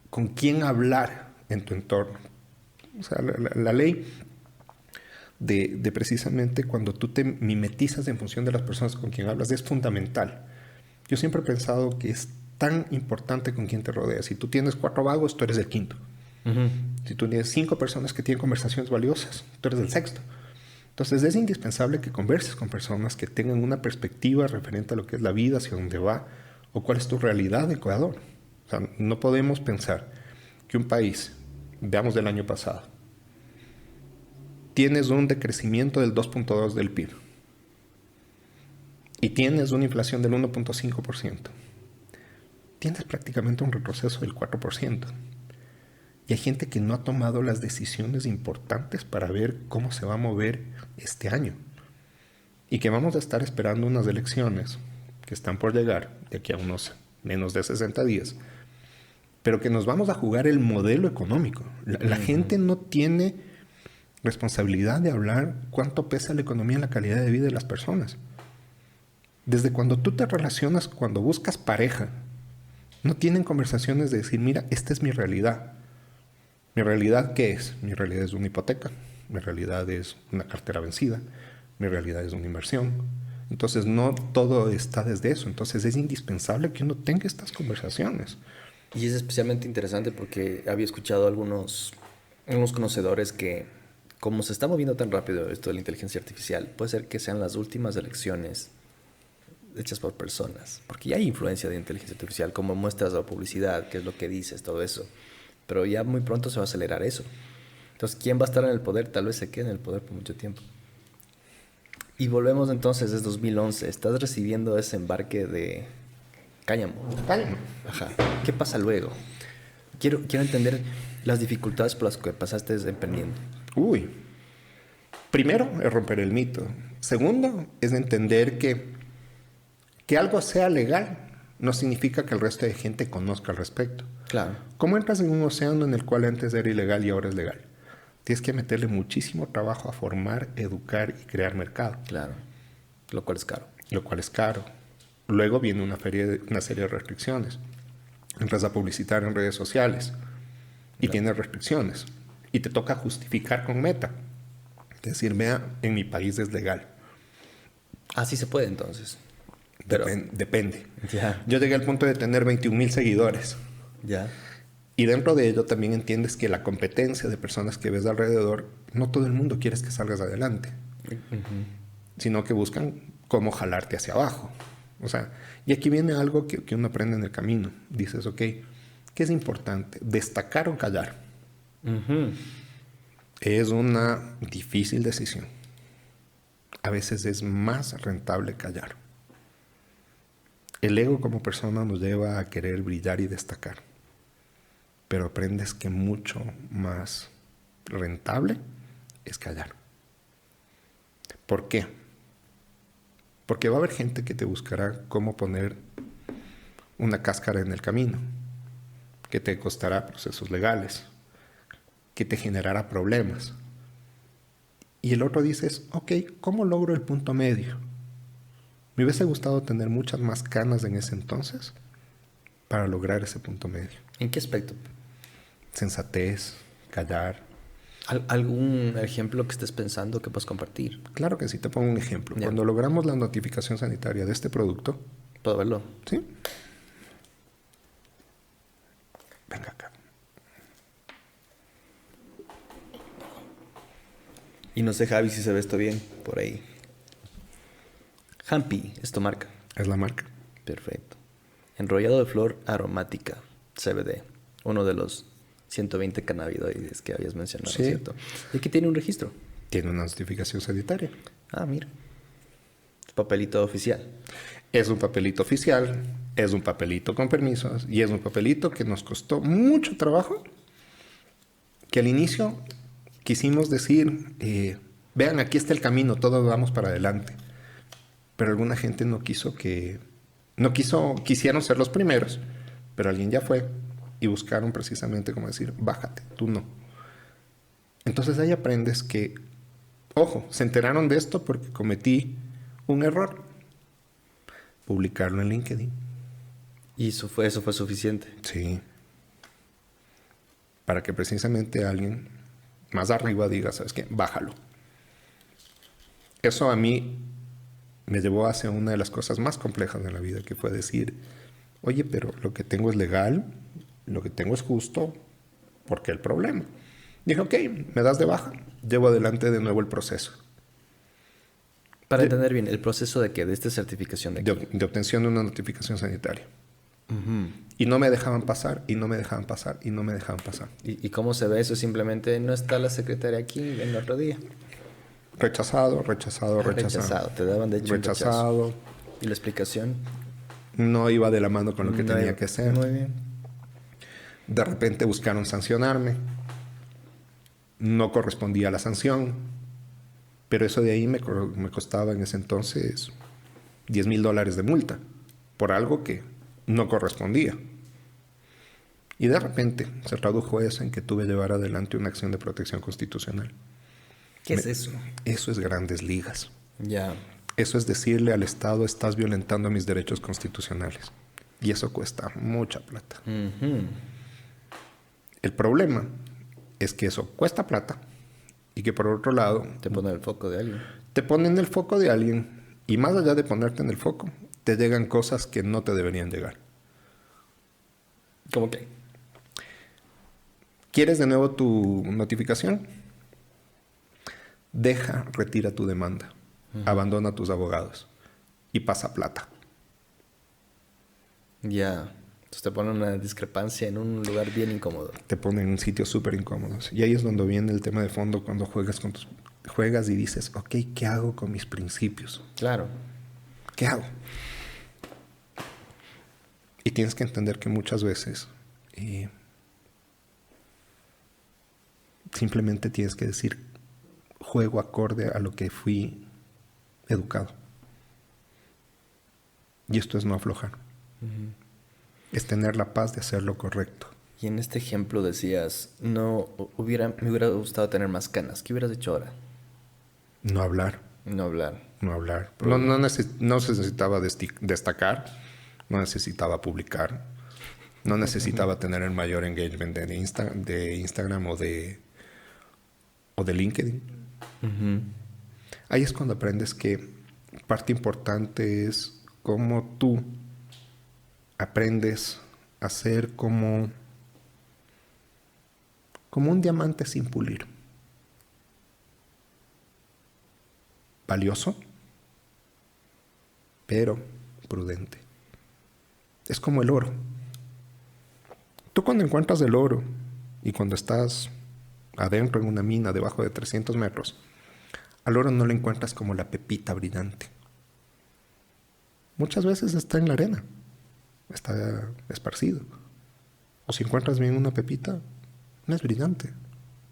con quién hablar en tu entorno. O sea, la ley de precisamente cuando tú te mimetizas en función de las personas con quien hablas es fundamental. Yo siempre he pensado que es tan importante con quién te rodeas. Si tú tienes 4 vagos, tú eres el quinto. Si tú tienes 5 personas que tienen conversaciones valiosas, tú eres el sexto. Entonces es indispensable que converses con personas que tengan una perspectiva referente a lo que es la vida, hacia dónde va, o cuál es tu realidad de Ecuador. O sea, no podemos pensar que un país, veamos del año pasado, tienes un decrecimiento del 2.2 del PIB y tienes una inflación del 1.5%. Tienes prácticamente un retroceso del 4%. Y hay gente que no ha tomado las decisiones importantes para ver cómo se va a mover este año. Y que vamos a estar esperando unas elecciones que están por llegar de aquí a unos menos de 60 días. Pero que nos vamos a jugar el modelo económico. La gente no tiene responsabilidad de hablar cuánto pesa la economía en la calidad de vida de las personas. Desde cuando tú te relacionas, cuando buscas pareja, no tienen conversaciones de decir, mira, esta es mi realidad. ¿Mi realidad qué es? Mi realidad es una hipoteca, mi realidad es una cartera vencida, mi realidad es una inversión. Entonces no todo está desde eso. Entonces es indispensable que uno tenga estas conversaciones. Y es especialmente interesante porque había escuchado algunos conocedores que, como se está moviendo tan rápido esto de la inteligencia artificial, puede ser que sean las últimas elecciones hechas por personas. Porque ya hay influencia de inteligencia artificial, como muestras la publicidad, qué es lo que dices, todo eso. pero ya muy pronto se va a acelerar eso. Entonces, ¿quién va a estar en el poder? Tal vez se quede en el poder por mucho tiempo. Y volvemos entonces, es 2011. Estás recibiendo ese embarque de cáñamo. Cállate. Ajá. ¿Qué pasa luego? Quiero entender las dificultades por las que pasaste emprendiendo. Uy. Primero es romper el mito. Segundo es entender que algo sea legal no significa que el resto de gente conozca al respecto. Claro. ¿Cómo entras en un océano en el cual antes era ilegal y ahora es legal? Tienes que meterle muchísimo trabajo a formar, educar y crear mercado. Claro. Lo cual es caro. Lo cual es caro. Luego viene una serie de restricciones. Entras a publicitar en redes sociales y tienes restricciones. Y te toca justificar con Meta. Es decir, vea, en mi país es legal. Así se puede entonces. Pero, Depende. ya, Yo llegué al punto de tener 21,000 seguidores. ya. Y dentro de ello también entiendes que la competencia de personas que ves alrededor, no todo el mundo quiere que salgas adelante, sino que buscan cómo jalarte hacia abajo. O sea, y aquí viene algo que uno aprende en el camino. Dices, ok, ¿qué es importante? ¿Destacar o callar? Es una difícil decisión. A veces es más rentable callar. El ego como persona nos lleva a querer brillar y destacar. Pero aprendes que mucho más rentable es callar. ¿Por qué? Porque va a haber gente que te buscará cómo poner una cáscara en el camino, que te costará procesos legales, que te generará problemas. Y el otro dices, ok, ¿cómo logro el punto medio? Me hubiese gustado tener muchas más canas en ese entonces para lograr ese punto medio. ¿En qué aspecto? Sensatez, callar. ¿Algún ejemplo que estés pensando que puedas compartir? Claro que sí, te pongo un ejemplo. Ya. Cuando logramos la notificación sanitaria de este producto, ¿Puedo verlo? ¿sí? Venga acá. Y no sé, Javi, si se ve esto bien por ahí. Hampi es tu marca. Es la marca. Perfecto. Enrollado de flor aromática, CBD. Uno de los 120 cannabinoides que habías mencionado, Sí. ¿cierto? Y aquí tiene un registro. Tiene una notificación sanitaria. Ah, mira. Papelito oficial. Es un papelito oficial, es un papelito con permisos y es un papelito que nos costó mucho trabajo, que al inicio quisimos decir, vean, aquí está el camino, todos vamos para adelante. Pero alguna gente quisieron ser los primeros, pero alguien ya fue y buscaron precisamente como decir, bájate, tú no. Entonces ahí aprendes que, ojo, se enteraron de esto porque cometí un error. Publicarlo en LinkedIn. Y eso fue suficiente. Sí. Para que precisamente alguien más arriba diga, ¿sabes qué? Bájalo. Eso a mí me llevó hacia una de las cosas más complejas de la vida, que fue decir, oye, pero lo que tengo es legal, lo que tengo es justo, ¿por qué el problema? Dije, ok, me das de baja, llevo adelante de nuevo el proceso. Para entender bien, el proceso de esta certificación de aquí. De obtención de una notificación sanitaria. Y no me dejaban pasar, y no me dejaban pasar, y no me dejaban pasar. ¿Y cómo se ve eso? Simplemente no está la secretaria aquí, ven el otro día. Rechazado, rechazado, rechazado. Rechazado, te daban de hecho un Rechazado. rechazo. ¿Y la explicación? No iba de la mano con lo que No tenía iba- que ser. Muy bien. De repente buscaron sancionarme. No correspondía a la sanción. Pero eso de ahí me costaba en ese entonces $10,000 de multa por algo que no correspondía. Y de repente se tradujo eso en que tuve que llevar adelante una acción de protección constitucional. ¿Qué es eso? Eso es grandes ligas. Ya. Eso es decirle al Estado, estás violentando mis derechos constitucionales. Y eso cuesta mucha plata. El problema es que eso cuesta plata y que por otro lado Te pone el foco de alguien. te pone en el foco de alguien y más allá de ponerte en el foco, te llegan cosas que no te deberían llegar. ¿Cómo que? ¿Quieres de nuevo tu notificación? Retira tu demanda, abandona a tus abogados y pasa plata. Ya. Entonces te pone una discrepancia en un lugar bien incómodo. Te pone en sitios súper incómodos. Y ahí es donde viene el tema de fondo cuando juegas y dices, ok, ¿qué hago con mis principios? Claro. ¿Qué hago? Y tienes que entender que muchas veces simplemente tienes que decir, juego acorde a lo que fui educado. Y esto es no aflojar. Es tener la paz de hacer lo correcto. Y en este ejemplo decías, me hubiera gustado tener más canas. ¿Qué hubieras hecho ahora? No hablar. No hablar. No hablar. No se necesitaba destacar. No necesitaba publicar. No necesitaba tener el mayor engagement de Instagram o de LinkedIn. Ahí es cuando aprendes que parte importante es cómo tú aprendes a ser como un diamante sin pulir. Valioso, pero prudente. Es como el oro. Tú cuando encuentras el oro y cuando estás adentro en una mina debajo de 300 metros, al oro no lo encuentras como la pepita brillante. Muchas veces está en la arena, está esparcido. O si encuentras bien una pepita, no es brillante,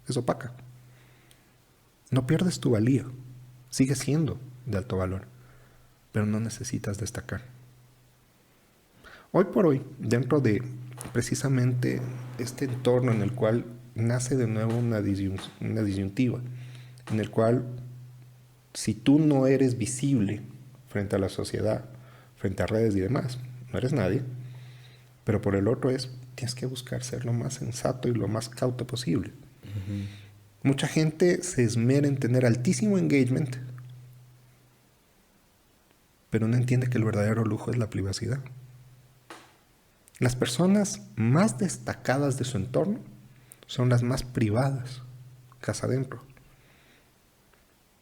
es opaca. No pierdes tu valía, sigue siendo de alto valor, pero no necesitas destacar. Hoy por hoy, dentro de precisamente este entorno en el cual nace de nuevo una disyuntiva, en el cual si tú no eres visible frente a la sociedad, frente a redes y demás, no eres nadie, pero por el otro tienes que buscar ser lo más sensato y lo más cauto posible. Mucha gente se esmera en tener altísimo engagement, pero no entiende que el verdadero lujo es la privacidad. Las personas más destacadas de su entorno son las más privadas, casa adentro.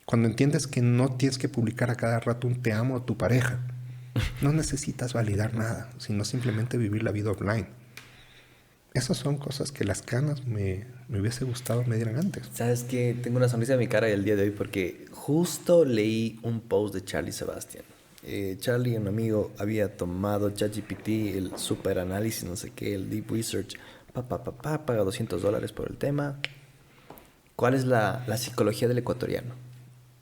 Cuando entiendes que no tienes que publicar a cada rato un te amo a tu pareja, no necesitas validar nada, sino simplemente vivir la vida offline. Esas son cosas que las canas me hubiese gustado me dieran antes. ¿Sabes qué? Tengo una sonrisa en mi cara el día de hoy porque justo leí un post de Charlie Sebastian. Charlie, un amigo, había tomado ChatGPT, el super análisis, no sé qué, el deep research, paga $200 por el tema. ¿Cuál es la psicología del ecuatoriano?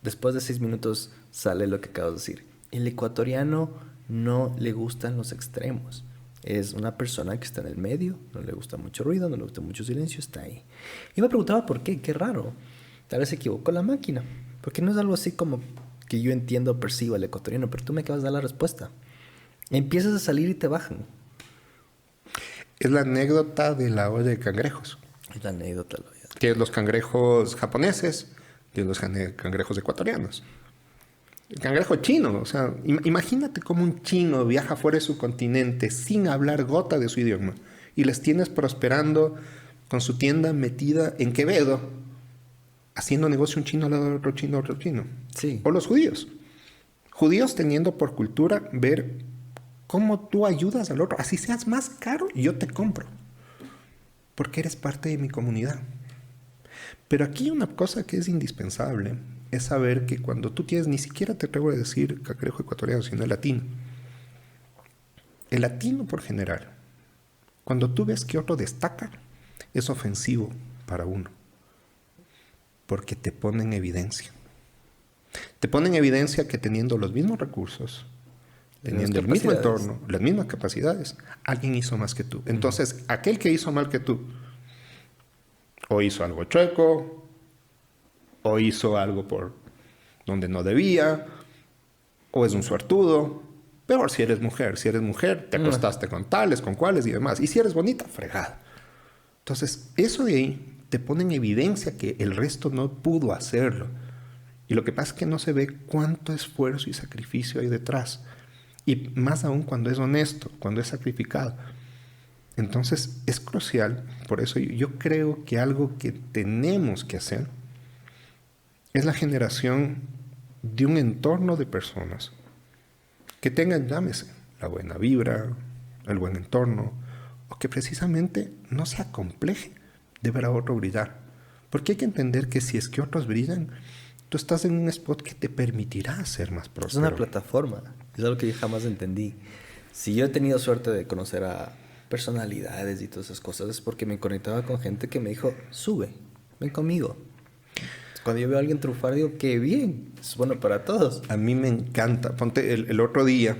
Después de 6 minutos sale lo que acabo de decir. El ecuatoriano no le gustan los extremos. Es una persona que está en el medio, no le gusta mucho ruido, no le gusta mucho silencio, está ahí. Y me preguntaba por qué raro. Tal vez se equivocó la máquina, porque no es algo así como que yo entiendo o percibo al ecuatoriano, pero tú me acabas de dar la respuesta. Empiezas a salir y te bajan. Es la anécdota de la olla de cangrejos. Es la anécdota. Que los cangrejos japoneses y los cangrejos ecuatorianos. El cangrejo chino, o sea, imagínate cómo un chino viaja fuera de su continente sin hablar gota de su idioma y les tienes prosperando con su tienda metida en Quevedo, haciendo negocio un chino al lado de otro chino. Sí. O los judíos. Judíos teniendo por cultura ver cómo tú ayudas al otro. Así seas más caro, yo te compro. Porque eres parte de mi comunidad. Pero aquí una cosa que es indispensable es saber que cuando tú tienes, ni siquiera te atrevo a decir cangrejo ecuatoriano, sino el latino. El latino por general, cuando tú ves que otro destaca, es ofensivo para uno. Porque te pone en evidencia. Te pone en evidencia que teniendo los mismos recursos, teniendo el mismo entorno, las mismas capacidades, alguien hizo más que tú. Entonces, aquel que hizo mal que tú, o hizo algo chueco, o hizo algo por donde no debía, o es un suertudo. Peor si eres mujer. Si eres mujer, te acostaste con tales, con cuales y demás. Y si eres bonita, fregada. Entonces, eso de ahí te pone en evidencia que el resto no pudo hacerlo. Y lo que pasa es que no se ve cuánto esfuerzo y sacrificio hay detrás. Y más aún cuando es honesto, cuando es sacrificado. Entonces, es crucial. Por eso yo creo que algo que tenemos que hacer es la generación de un entorno de personas que tengan, llámese, la buena vibra, el buen entorno, o que precisamente no se acompleje de ver a otro brillar. Porque hay que entender que si es que otros brillan, tú estás en un spot que te permitirá ser más próspero. Es una plataforma. Es algo que yo jamás entendí. Si yo he tenido suerte de conocer a personalidades y todas esas cosas, es porque me conectaba con gente que me dijo, sube, ven conmigo. Cuando yo veo a alguien triunfar, digo, qué bien, es bueno para todos. A mí me encanta. Ponte, el otro día,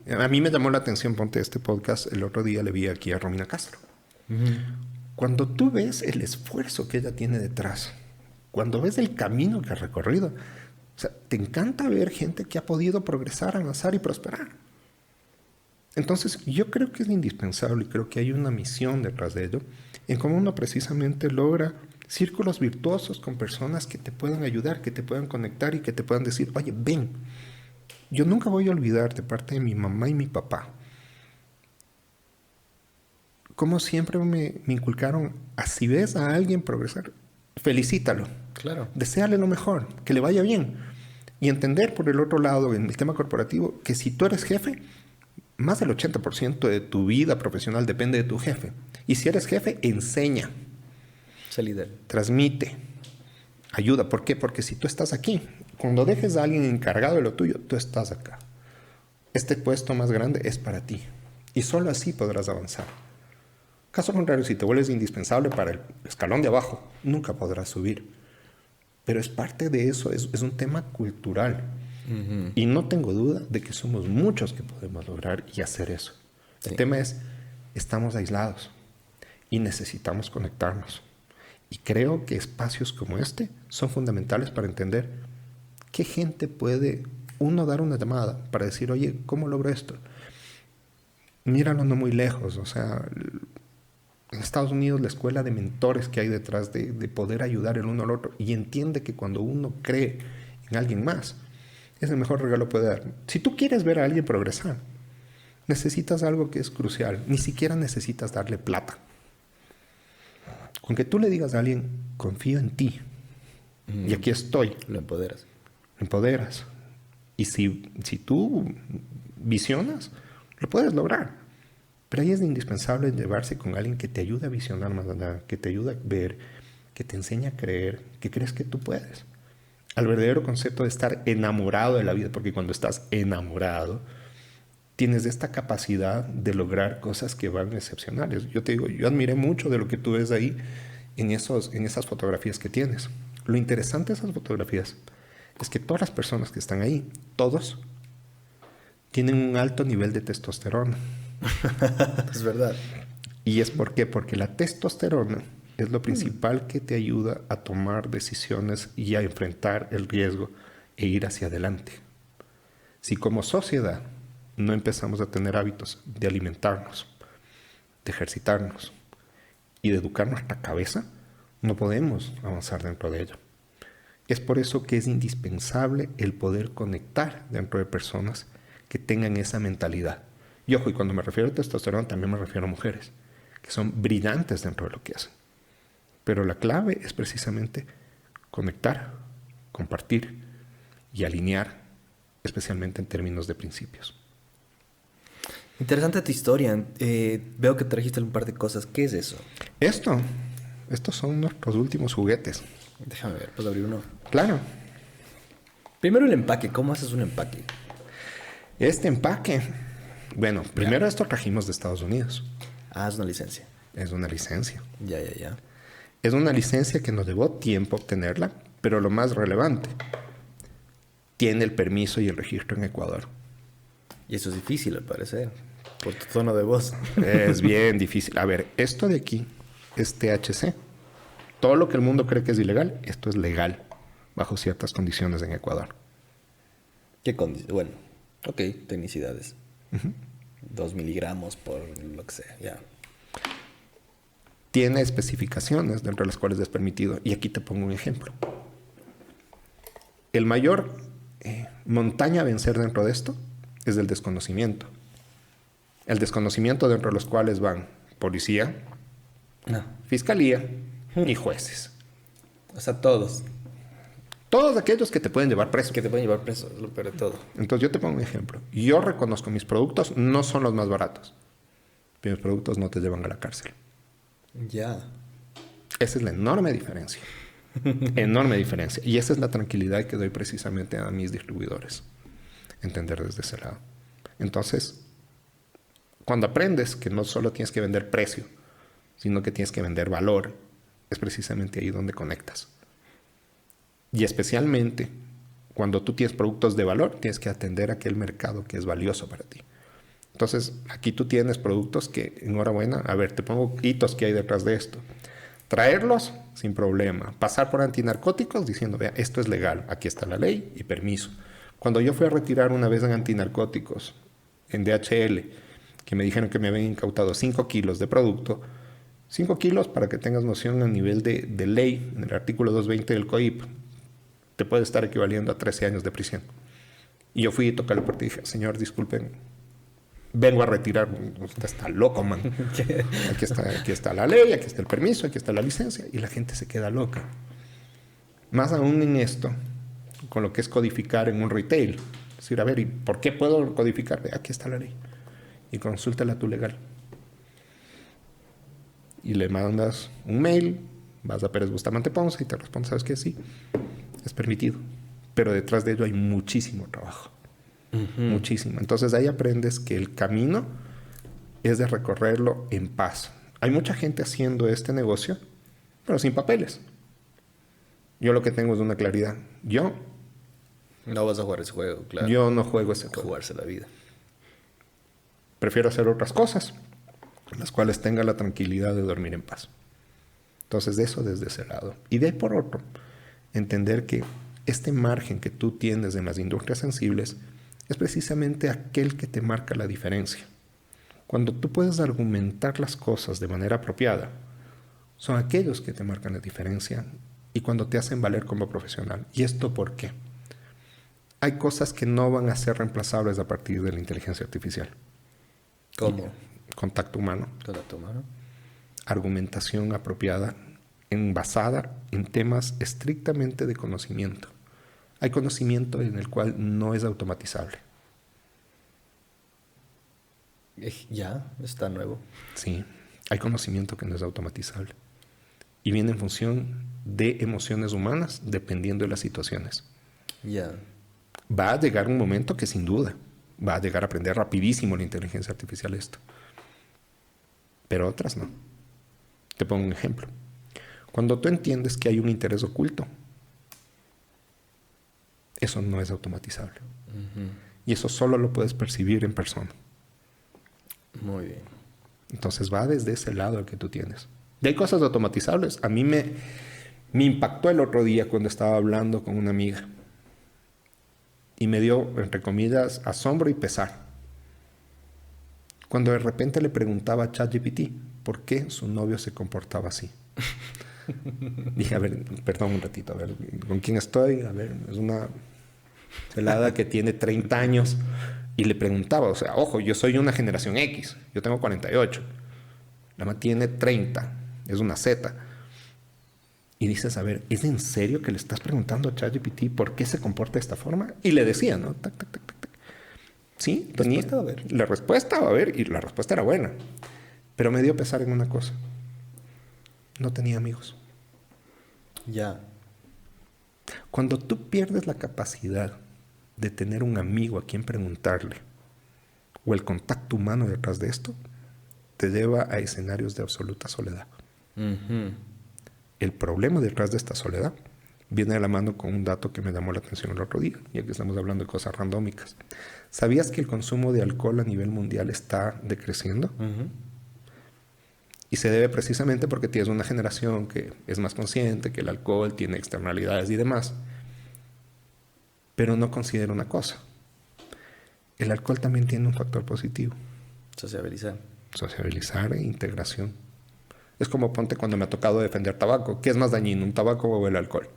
a mí me llamó la atención, ponte este podcast, el otro día le vi aquí a Romina Castro. Cuando tú ves el esfuerzo que ella tiene detrás, cuando ves el camino que ha recorrido, o sea, te encanta ver gente que ha podido progresar, avanzar y prosperar. Entonces, yo creo que es indispensable y creo que hay una misión detrás de ello, en cómo uno precisamente logra círculos virtuosos con personas que te puedan ayudar, que te puedan conectar y que te puedan decir, oye, ven, yo nunca voy a olvidar de parte de mi mamá y mi papá, como siempre me inculcaron, así ves a alguien progresar, felicítalo. Claro. Deséale lo mejor, que le vaya bien. Y entender por el otro lado, en el tema corporativo, que si tú eres jefe, más del 80% de tu vida profesional depende de tu jefe. Y si eres jefe, enseña. Sé líder. Transmite. Ayuda. ¿Por qué? Porque si tú estás aquí, cuando dejes a alguien encargado de lo tuyo, tú estás acá. Este puesto más grande es para ti. Y solo así podrás avanzar. Caso contrario, si te vuelves indispensable para el escalón de abajo, nunca podrás subir. Pero es parte de eso, es un tema cultural. Y no tengo duda de que somos muchos que podemos lograr y hacer eso. Sí. El tema es, estamos aislados y necesitamos conectarnos. Y creo que espacios como este son fundamentales para entender qué gente puede uno dar una llamada para decir, oye, ¿cómo logro esto? Míralo no muy lejos, o sea, en Estados Unidos la escuela de mentores que hay detrás de poder ayudar el uno al otro y entiende que cuando uno cree en alguien más, es el mejor regalo que puede dar. Si tú quieres ver a alguien progresar, necesitas algo que es crucial. Ni siquiera necesitas darle plata. Con que tú le digas a alguien, confío en ti y aquí estoy. Lo empoderas. Lo empoderas. Y si tú visionas, lo puedes lograr. Pero ahí es indispensable llevarse con alguien que te ayude a visionar más allá, que te ayude a ver, que te enseñe a creer, que crees que tú puedes. Al verdadero concepto de estar enamorado de la vida, porque cuando estás enamorado, tienes esta capacidad de lograr cosas que van excepcionales. Yo te digo, yo admiré mucho de lo que tú ves ahí en esas fotografías que tienes. Lo interesante de esas fotografías es que todas las personas que están ahí, todos, tienen un alto nivel de testosterona. Es verdad. ¿Y es por qué? Porque la testosterona es lo principal que te ayuda a tomar decisiones y a enfrentar el riesgo e ir hacia adelante. Si como sociedad no empezamos a tener hábitos de alimentarnos, de ejercitarnos y de educar nuestra cabeza, no podemos avanzar dentro de ello. Es por eso que es indispensable el poder conectar dentro de personas que tengan esa mentalidad. Y ojo, y cuando me refiero a testosterona también me refiero a mujeres que son brillantes dentro de lo que hacen. Pero la clave es precisamente conectar, compartir y alinear, especialmente en términos de principios. Interesante tu historia. Veo que trajiste un par de cosas. ¿Qué es eso? Estos son nuestros últimos juguetes. Déjame ver, ¿puedo abrir uno? Claro. Primero el empaque. ¿Cómo haces un empaque? Este empaque... Bueno, primero esto trajimos de Estados Unidos. Ah, es una licencia. Es una licencia. Ya. Es una licencia que nos llevó tiempo obtenerla, pero lo más relevante, tiene el permiso y el registro en Ecuador. Y eso es difícil, al parecer, por tu tono de voz. Es bien difícil. A ver, esto de aquí es THC. Todo lo que el mundo cree que es ilegal, esto es legal, bajo ciertas condiciones en Ecuador. ¿Qué condiciones? Bueno, ok, tecnicidades. 2 miligramos por lo que sea, ya. Tiene especificaciones dentro de las cuales es permitido. Y aquí te pongo un ejemplo. El mayor montaña a vencer dentro de esto es el desconocimiento. El desconocimiento dentro de los cuales van policía, fiscalía y jueces. O sea, todos. Todos aquellos que te pueden llevar preso. Que te pueden llevar preso, lo peor de todo. Entonces yo te pongo un ejemplo. Yo reconozco mis productos no son los más baratos, Mis productos no te llevan a la cárcel. Ya. Esa es la enorme diferencia. Enorme diferencia. Y esa es la tranquilidad que doy precisamente a mis distribuidores. Entender desde ese lado. Entonces, cuando aprendes que no solo tienes que vender precio, sino que tienes que vender valor, es precisamente ahí donde conectas. Y especialmente cuando tú tienes productos de valor, tienes que atender a aquel mercado que es valioso para ti. Entonces, aquí tú tienes productos que, enhorabuena, a ver, te pongo hitos que hay detrás de esto. Traerlos sin problema. Pasar por antinarcóticos diciendo, vea, esto es legal, aquí está la ley y permiso. Cuando yo fui a retirar una vez en antinarcóticos, en DHL, que me dijeron que me habían incautado 5 kilos de producto, 5 kilos, para que tengas noción a nivel de ley, en el artículo 220 del COIP, te puede estar equivaliendo a 13 años de prisión. Y yo fui y toqué la puerta y dije, señor, disculpen, vengo a retirar. Usted está loco, man. Aquí está la ley, aquí está el permiso, aquí está la licencia. Y la gente se queda loca. Más aún en esto, con lo que es codificar en un retail. Es decir, a ver, ¿y por qué puedo codificar? Aquí está la ley. Y consúltala a tu legal. Y le mandas un mail, vas a Pérez Bustamante Ponce y te responde, ¿sabes qué? Sí, es permitido. Pero detrás de ello hay muchísimo trabajo. Muchísimo. Entonces ahí aprendes que el camino es de recorrerlo en paz. Hay mucha gente haciendo este negocio, pero sin papeles. Yo lo que tengo es una claridad. No vas a jugar ese juego, claro. Yo no juego ese juego. Jugarse la vida. Prefiero hacer otras cosas, las cuales tenga la tranquilidad de dormir en paz. Entonces, de eso desde ese lado. Y de ahí por otro, entender que este margen que tú tienes en las industrias sensibles es precisamente aquel que te marca la diferencia. Cuando tú puedes argumentar las cosas de manera apropiada, son aquellos que te marcan la diferencia y cuando te hacen valer como profesional. ¿Y esto por qué? Hay cosas que no van a ser reemplazables a partir de la inteligencia artificial. ¿Cómo? Contacto humano. Contacto humano. Argumentación apropiada, basada en temas estrictamente de conocimiento. Hay conocimiento en el cual no es automatizable. Ya, está nuevo. Sí, hay conocimiento que no es automatizable. Y viene en función de emociones humanas dependiendo de las situaciones. Ya. Va a llegar un momento que sin duda va a llegar a aprender rapidísimo la inteligencia artificial esto. Pero otras no. Te pongo un ejemplo. Cuando tú entiendes que hay un interés oculto, eso no es automatizable. Y eso solo lo puedes percibir en persona. Muy bien. Entonces va desde ese lado el que tú tienes. Y hay cosas automatizables. A mí me impactó el otro día cuando estaba hablando con una amiga. Y me dio, entre comillas, asombro y pesar. Cuando de repente le preguntaba a ChatGPT por qué su novio se comportaba así. Dije, a ver, perdón un ratito, a ver, ¿con quién estoy? A ver, es una pelada que tiene 30 años. Y le preguntaba, o sea, ojo, yo soy una generación X, yo tengo 48. La mamá tiene 30, es una Z. Y dices, a ver, ¿es en serio que le estás preguntando a ChatGPT por qué se comporta de esta forma? Y le decía, ¿no? Tac, tac, tac, tac, tac. Sí, tenía la respuesta, a ver, y la respuesta era buena. Pero me dio pesar en una cosa. No tenía amigos. Ya. Cuando tú pierdes la capacidad de tener un amigo a quien preguntarle, o el contacto humano detrás de esto, te lleva a escenarios de absoluta soledad. El problema detrás de esta soledad viene de la mano con un dato que me llamó la atención el otro día, ya que estamos hablando de cosas randómicas. ¿Sabías que el consumo de alcohol a nivel mundial está decreciendo? Y se debe precisamente porque tienes una generación que es más consciente, que el alcohol tiene externalidades y demás. Pero no considera una cosa. El alcohol también tiene un factor positivo. Sociabilizar. Sociabilizar e integración. Es como ponte cuando me ha tocado defender tabaco. ¿Qué es más dañino, un tabaco o el alcohol?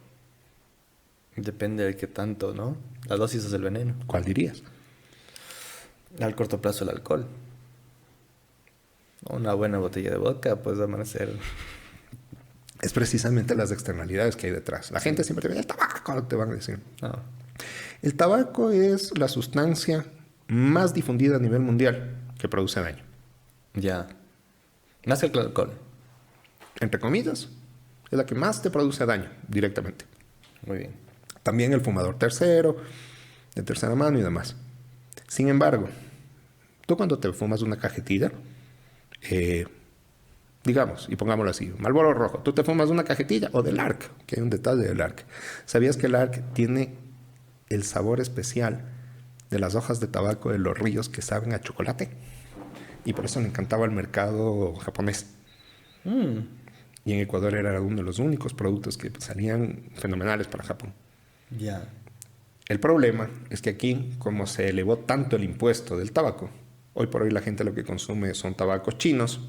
Depende de qué tanto, ¿no? La dosis es el veneno. ¿Cuál dirías? Al corto plazo el alcohol. Una buena botella de vodka puedes amanecer. Es precisamente las externalidades que hay detrás. La gente siempre te ve el tabaco, te van a decir. No. El tabaco es la sustancia más difundida a nivel mundial que produce daño. Ya. Más que el alcohol. Entre comillas, es la que más te produce daño directamente. Muy bien. También el fumador tercero, de tercera mano y demás. Sin embargo, tú cuando te fumas una cajetilla, digamos, y pongámoslo así, Marlboro rojo, tú te fumas una cajetilla o del ARC, que hay un detalle del ARC. ¿Sabías que el ARC tiene el sabor especial de las hojas de tabaco de los ríos que saben a chocolate? Y por eso le encantaba al mercado japonés. Y en Ecuador era uno de los únicos productos que salían fenomenales para Japón. Ya. El problema es que aquí, como se elevó tanto el impuesto del tabaco, hoy por hoy la gente lo que consume son tabacos chinos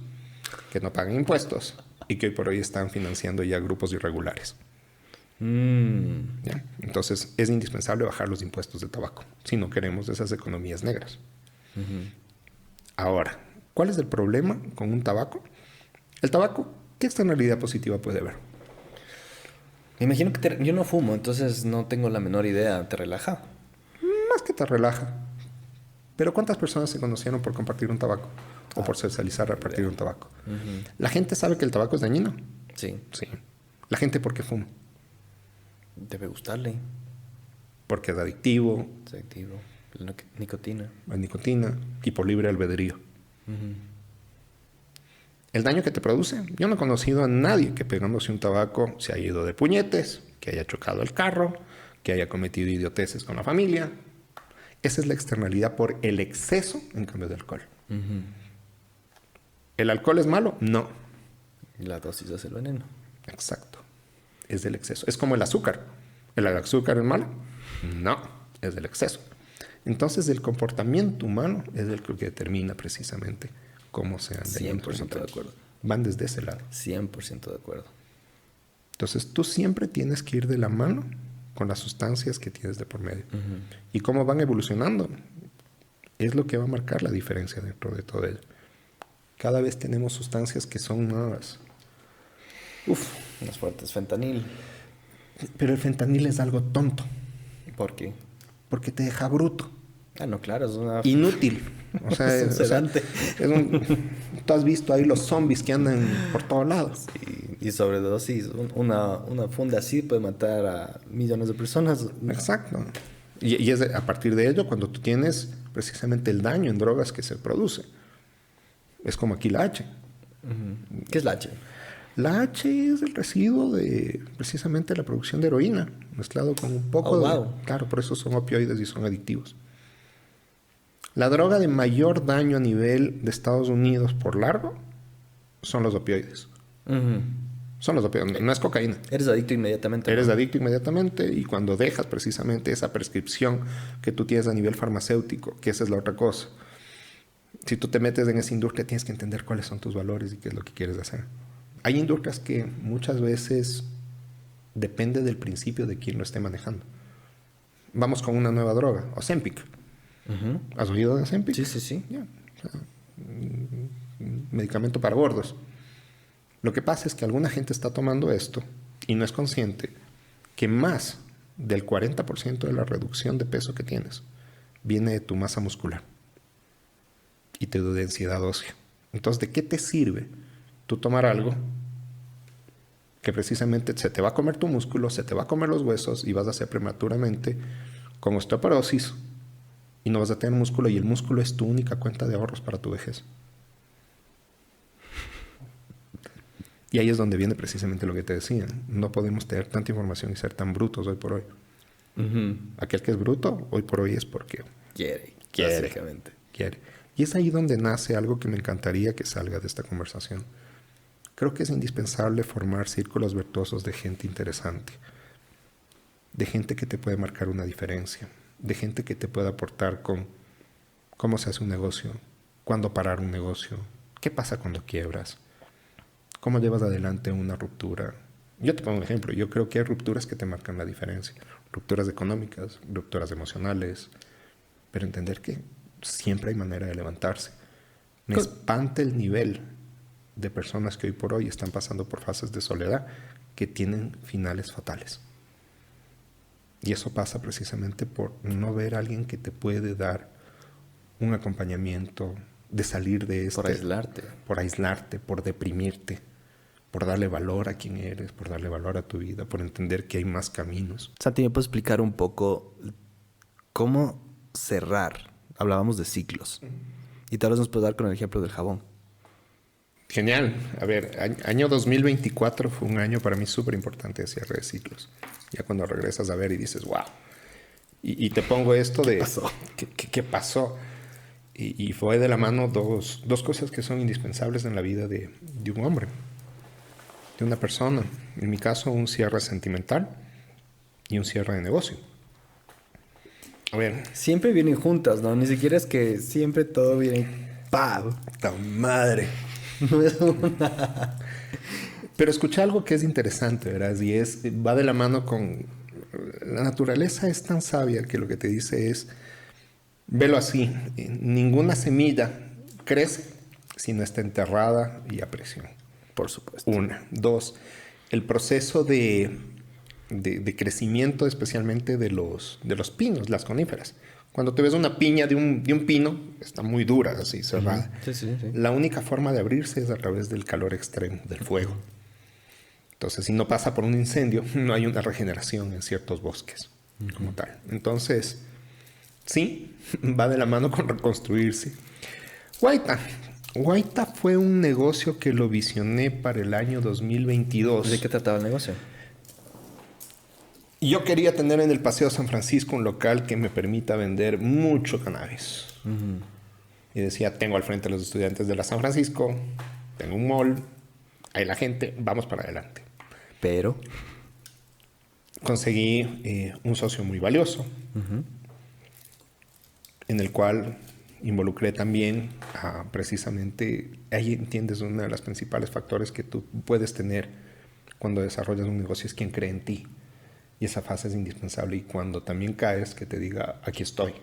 que no pagan impuestos y que hoy por hoy están financiando ya grupos irregulares. ¿Ya? Entonces es indispensable bajar los impuestos del tabaco si no queremos esas economías negras. Ahora, ¿cuál es el problema con un tabaco? El tabaco, ¿qué externalidad positiva puede haber? Me imagino que yo no fumo, entonces no tengo la menor idea. ¿Te relaja? Más que te relaja. Pero ¿cuántas personas se conocieron por compartir un tabaco? O por socializar a partir de un tabaco. ¿La gente sabe que el tabaco es dañino? Sí. Sí. ¿La gente por qué fuma? Debe gustarle. Porque es adictivo, Es adictivo. La nicotina. la nicotina y por libre albedrío. El daño que te produce. Yo no he conocido a nadie que pegándose un tabaco se haya ido de puñetes, que haya chocado el carro, que haya cometido idioteces con la familia. Esa es la externalidad por el exceso en cambio de alcohol. ¿El alcohol es malo? No. La dosis hace el veneno. Exacto. Es del exceso. Es como el azúcar. ¿El azúcar es malo? No. Es del exceso. Entonces, el comportamiento humano es el que determina precisamente cómo se anda. 100% de acuerdo. Van desde ese lado. 100% de acuerdo. Entonces, tú siempre tienes que ir de la mano con las sustancias que tienes de por medio. Y cómo van evolucionando es lo que va a marcar la diferencia dentro de todo ello. Cada vez tenemos sustancias que son nuevas. Más fuertes. Fentanil. Pero el fentanil es algo tonto. ¿Por qué? Porque te deja bruto. Ah, no, claro, es una... Inútil. O sea, es un sedante. Tú has visto ahí los zombies que andan por todos lados. Y sobredosis. Una funda así puede matar a millones de personas. Exacto. Y es a partir de ello cuando tú tienes precisamente el daño en drogas que se produce. Es como aquí la H. ¿Qué es la H? La H es el residuo de precisamente la producción de heroína, mezclado con un poco de... Wow. Claro, por eso son opioides y son adictivos. La droga de mayor daño a nivel de Estados Unidos por largo son los opioides. Son los opioides, no es cocaína. Eres adicto inmediatamente. Eres ¿no? adicto inmediatamente y cuando dejas precisamente esa prescripción que tú tienes a nivel farmacéutico, que esa es la otra cosa. Si tú te metes en esa industria tienes que entender cuáles son tus valores y qué es lo que quieres hacer. Hay industrias que muchas veces depende del principio de quién lo esté manejando. Vamos con una nueva droga, Ozempic. ¿Has oído de Ozempic? Sí, sí, sí. Ya. O sea, medicamento para gordos. Lo que pasa es que alguna gente está tomando esto y no es consciente que más del 40% de la reducción de peso que tienes viene de tu masa muscular y de tu densidad ósea. Entonces, ¿de qué te sirve tú tomar algo que precisamente se te va a comer tu músculo, se te va a comer los huesos y vas a hacer prematuramente con osteoporosis y no vas a tener músculo y el músculo es tu única cuenta de ahorros para tu vejez? Y ahí es donde viene precisamente lo que te decía. No podemos tener tanta información y ser tan brutos hoy por hoy. Aquel que es bruto hoy por hoy es porque Quiere. Básicamente. quiere. Y es ahí donde nace algo que me encantaría que salga de esta conversación. Creo que es indispensable formar círculos virtuosos de gente interesante, de gente que te puede marcar una diferencia, de gente que te puede aportar con cómo se hace un negocio, cuándo parar un negocio, qué pasa cuando quiebras, cómo llevas adelante una ruptura. Yo te pongo un ejemplo. Yo creo que hay rupturas que te marcan la diferencia. Rupturas económicas, rupturas emocionales, pero entender que siempre hay manera de levantarse. Me espanta el nivel de personas que hoy por hoy están pasando por fases de soledad que tienen finales fatales. Y eso pasa precisamente por no ver a alguien que te puede dar un acompañamiento, de salir de Por aislarte. Por aislarte, por deprimirte, por darle valor a quién eres, por darle valor a tu vida, por entender que hay más caminos. Santi, ¿me puedes explicar un poco cómo cerrar? Hablábamos de ciclos. Y tal vez nos puedes dar con el ejemplo del jabón. Genial. A ver, año 2024 fue un año para mí súper importante de cierre de ciclos. Ya cuando regresas a ver y dices, wow. Y te pongo esto de... ¿Qué pasó? Y fue de la mano dos cosas que son indispensables en la vida de un hombre, de una persona. En mi caso, un cierre sentimental y un cierre de negocio. A ver. Siempre vienen juntas, ¿no? Ni siquiera es que siempre todo viene... ¡Pam! ¡Ta madre! No es una... Pero escucha algo que es interesante, ¿verdad? Y va de la mano con... La naturaleza es tan sabia que lo que te dice es... Velo así. Ninguna semilla crece si no está enterrada y a presión. Por supuesto. 1. 2. El proceso de crecimiento, especialmente de los pinos, las coníferas. Cuando te ves una piña de un pino, está muy dura, así, cerrada. Sí. La única forma de abrirse es a través del calor extremo, del fuego. Entonces, si no pasa por un incendio, no hay una regeneración en ciertos bosques como tal. Entonces, sí, va de la mano con reconstruirse. Guaita fue un negocio que lo visioné para el año 2022. ¿De qué trataba el negocio? Yo quería tener en el Paseo San Francisco un local que me permita vender mucho cannabis. Y decía, tengo al frente a los estudiantes de la San Francisco, tengo un mall, hay la gente, vamos para adelante. Pero conseguí un socio muy valioso, en el cual involucré también precisamente, ahí entiendes, uno de los principales factores que tú puedes tener cuando desarrollas un negocio es quien cree en ti. Y esa fase es indispensable. Y cuando también caes, que te diga, aquí estoy.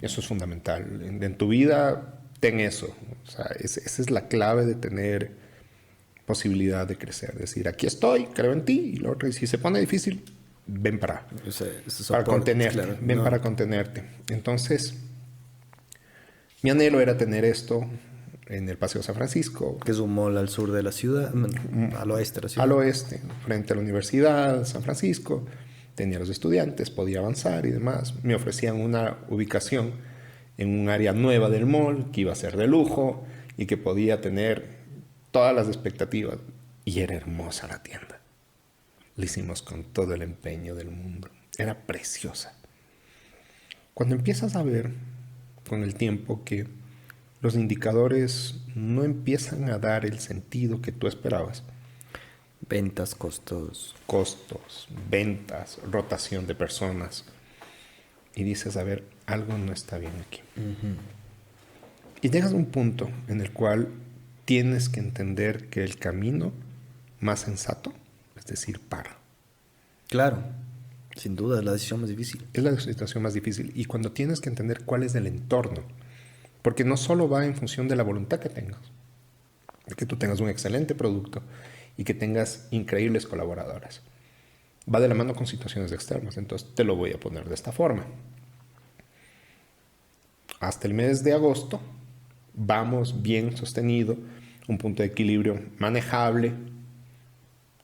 Eso es fundamental. En tu vida, ten eso. O sea, esa es la clave de tener posibilidad de crecer. Decir, aquí estoy, creo en ti. Y lo otro, y si se pone difícil, ven para contenerte. Claro, ven para contenerte. Entonces, mi anhelo era tener esto en el Paseo San Francisco. Que es un mall al sur de la ciudad, al oeste de la ciudad. Al oeste, frente a la Universidad San Francisco. Tenía los estudiantes, podía avanzar y demás. Me ofrecían una ubicación en un área nueva del mall que iba a ser de lujo y que podía tener todas las expectativas. Y era hermosa la tienda. La hicimos con todo el empeño del mundo. Era preciosa. Cuando empiezas a ver con el tiempo que los indicadores no empiezan a dar el sentido que tú esperabas. Ventas, costos. Costos, ventas, rotación de personas. Y dices, a ver, algo no está bien aquí. Y llegas a un punto en el cual tienes que entender que el camino más sensato, es decir, para. Claro, sin duda, es la decisión más difícil. Es la situación más difícil. Y cuando tienes que entender cuál es el entorno. Porque no solo va en función de la voluntad que tengas, de que tú tengas un excelente producto y que tengas increíbles colaboradores. Va de la mano con situaciones externas. Entonces te lo voy a poner de esta forma. Hasta el mes de agosto vamos bien sostenido, un punto de equilibrio manejable.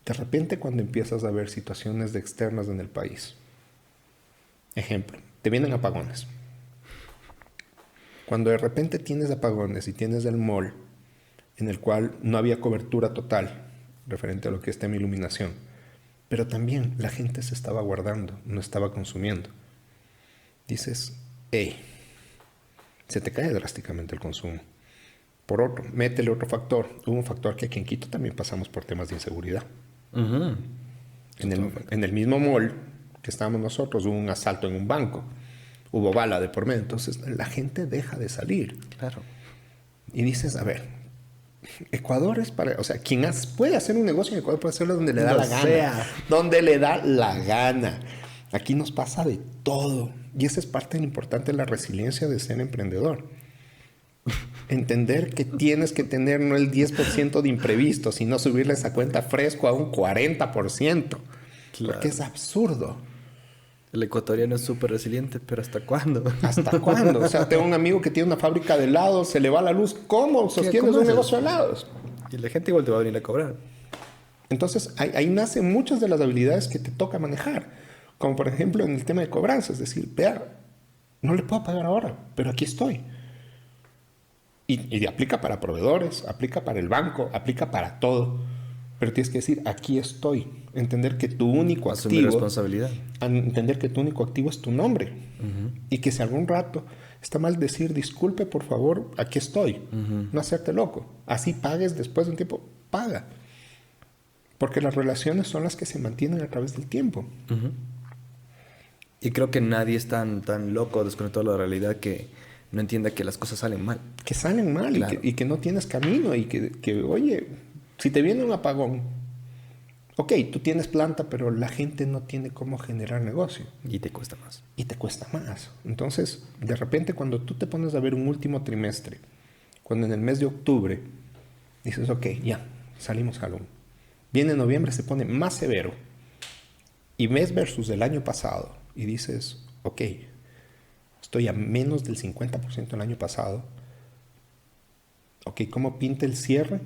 De repente cuando empiezas a ver situaciones externas en el país. Ejemplo, te vienen apagones. Cuando de repente tienes apagones y tienes el mall en el cual no había cobertura total referente a lo que es tema iluminación, pero también la gente se estaba guardando, no estaba consumiendo. Dices, hey, se te cae drásticamente el consumo. Por otro, métele otro factor. Hubo un factor que aquí en Quito también pasamos por temas de inseguridad. En el mismo mall que estábamos nosotros hubo un asalto en un banco. Hubo bala de por medio, entonces la gente deja de salir. Claro. Y dices, a ver, Ecuador es para... O sea, quien puede hacer un negocio en Ecuador puede hacerlo donde le da la gana. Donde le da la gana. Aquí nos pasa de todo. Y esa es parte importante de la resiliencia de ser emprendedor. Entender que tienes que tener no el 10% de imprevisto, sino subirle esa cuenta fresco a un 40%. Claro. Porque es absurdo. El ecuatoriano es súper resiliente, pero ¿hasta cuándo? ¿Hasta cuándo? O sea, tengo un amigo que tiene una fábrica de helados, se le va la luz. ¿Cómo sostienes ¿Cómo un haces? negocio de helados? Y la gente igual te va a venir a cobrar. Entonces, ahí nacen muchas de las habilidades que te toca manejar. Como por ejemplo en el tema de cobranza. Es decir, vea, no le puedo pagar ahora, pero aquí estoy. Y aplica para proveedores, aplica para el banco, aplica para todo. Pero tienes que decir, aquí estoy. Entender que tu único Asumir activo, responsabilidad. entender que tu único activo es tu nombre. Y que si algún rato está mal decir, disculpe, por favor, aquí estoy. No hacerte loco. Así pagues después de un tiempo, paga. Porque las relaciones son las que se mantienen a través del tiempo. Y creo que nadie es tan loco, desconectado de la realidad, que no entienda que las cosas salen mal. Que salen mal Claro. y que no tienes camino y que, oye, si te viene un apagón, ok, tú tienes planta, pero la gente no tiene cómo generar negocio Y te cuesta más. y te cuesta más. Entonces, de repente, cuando tú te pones a ver un último trimestre, cuando en el mes de octubre dices, ok, ya, salimos Halloween. Viene noviembre, se pone más severo. Y mes versus del año pasado y dices, ok, estoy a menos del 50% del año pasado. Ok, ¿cómo pinta el cierre?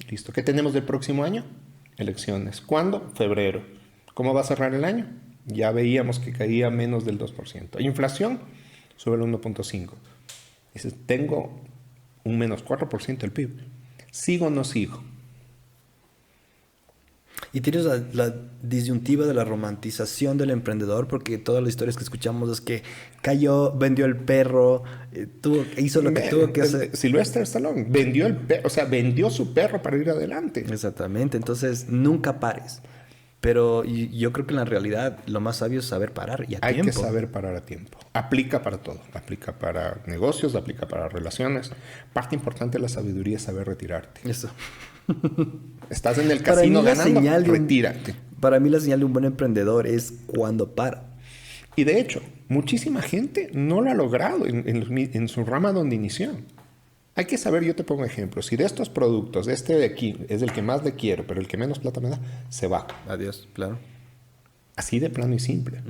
Listo. ¿Qué tenemos del próximo año? Elecciones. ¿Cuándo? Febrero. ¿Cómo va a cerrar el año? Ya veíamos que caía menos del 2%. Inflación sobre el 1.5%. Dices, tengo un menos 4% del PIB. ¿Sigo o no sigo? Y tienes la disyuntiva de la romantización del emprendedor, porque todas las historias que escuchamos es que cayó, vendió el perro, hizo lo que tuvo que hacer. Sylvester Stallone vendió el perro, o sea, vendió su perro para ir adelante. Exactamente, entonces nunca pares. Pero yo creo que en la realidad lo más sabio es saber parar y a Hay tiempo. que saber parar a tiempo. Aplica para todo. Aplica para negocios, aplica para relaciones. Parte importante de la sabiduría es saber retirarte. Eso. Estás en el Para casino mí la ganando, señal de retírate. Para mí la señal de un buen emprendedor es cuando para. Y de hecho, muchísima gente no lo ha logrado en su rama donde inició. Hay que saber, yo te pongo ejemplos. Si de estos productos, este de aquí es el que más le quiero, pero el que menos plata me da, se va. Adiós, claro. Así de plano y simple.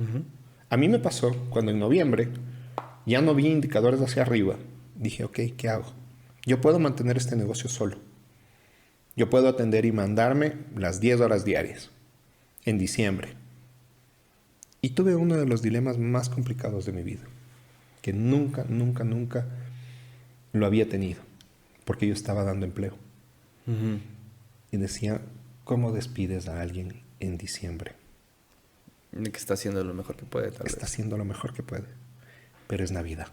A mí me pasó cuando en noviembre ya no vi indicadores hacia arriba. Dije, ok, ¿qué hago? Yo puedo mantener este negocio solo. Yo puedo atender y mandarme las 10 horas diarias en diciembre. Y tuve uno de los dilemas más complicados de mi vida, que nunca lo había tenido, porque yo estaba dando empleo. Y decía, ¿cómo despides a alguien en diciembre? Que está haciendo lo mejor que puede, tal Está vez. haciendo lo mejor que puede, pero es Navidad.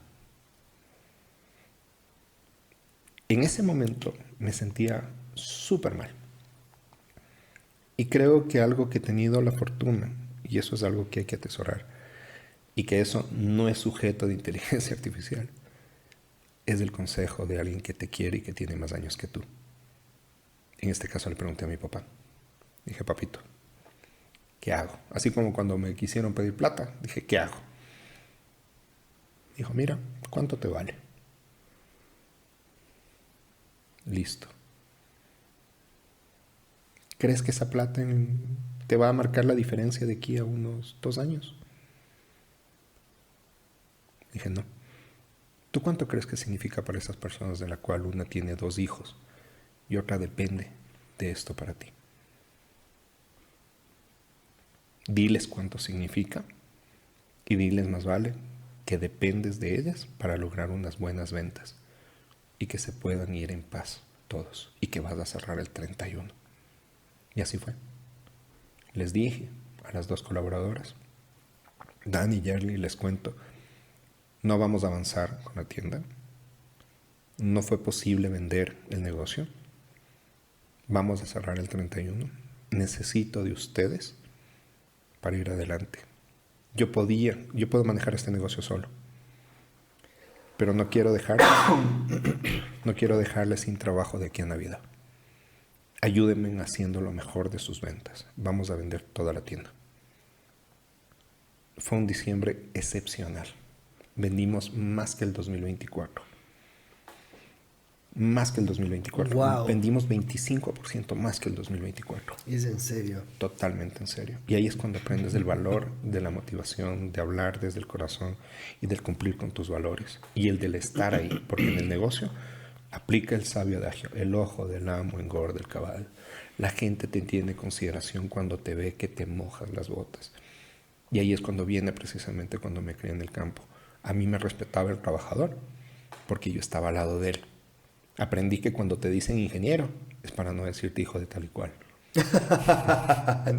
En ese momento me sentía súper mal. Y creo que algo que he tenido la fortuna, y eso es algo que hay que atesorar, y que eso no es sujeto de inteligencia artificial, es el consejo de alguien que te quiere y que tiene más años que tú. En este caso le pregunté a mi papá. Dije, papito, ¿qué hago? Así como cuando me quisieron pedir plata, dije, ¿qué hago? Dijo, mira, ¿cuánto te vale? Listo. ¿Crees que esa plata te va a marcar la diferencia de aquí a unos 2 años? Dije, no. ¿Tú cuánto crees que significa para esas personas de la cual una tiene 2 hijos y otra depende de esto para ti? Diles cuánto significa y diles más vale que dependes de ellas para lograr unas buenas ventas y que se puedan ir en paz todos y que vas a cerrar el 31. Y así fue. Les dije a las 2 colaboradoras, Dan y Yerly, les cuento, no vamos a avanzar con la tienda, no fue posible vender el negocio, vamos a cerrar el 31, necesito de ustedes para ir adelante. Yo puedo manejar este negocio solo, pero no quiero dejarles sin trabajo de aquí a Navidad. Ayúdenme haciendo lo mejor de sus ventas. Vamos a vender toda la tienda. Fue un diciembre excepcional. Vendimos más que el 2024. Más que el 2024. Wow. Vendimos 25% más que el 2024. ¿Es en serio? Totalmente en serio. Y ahí es cuando aprendes el valor de la motivación, de hablar desde el corazón y del cumplir con tus valores. Y el del estar ahí. Porque en el negocio aplica el sabio adagio: el ojo del amo engorda el cabal. La gente te tiene consideración cuando te ve que te mojas las botas. Y ahí es cuando viene precisamente cuando me crié en el campo. A mí me respetaba el trabajador porque yo estaba al lado de él. Aprendí que cuando te dicen ingeniero es para no decirte hijo de tal y cual.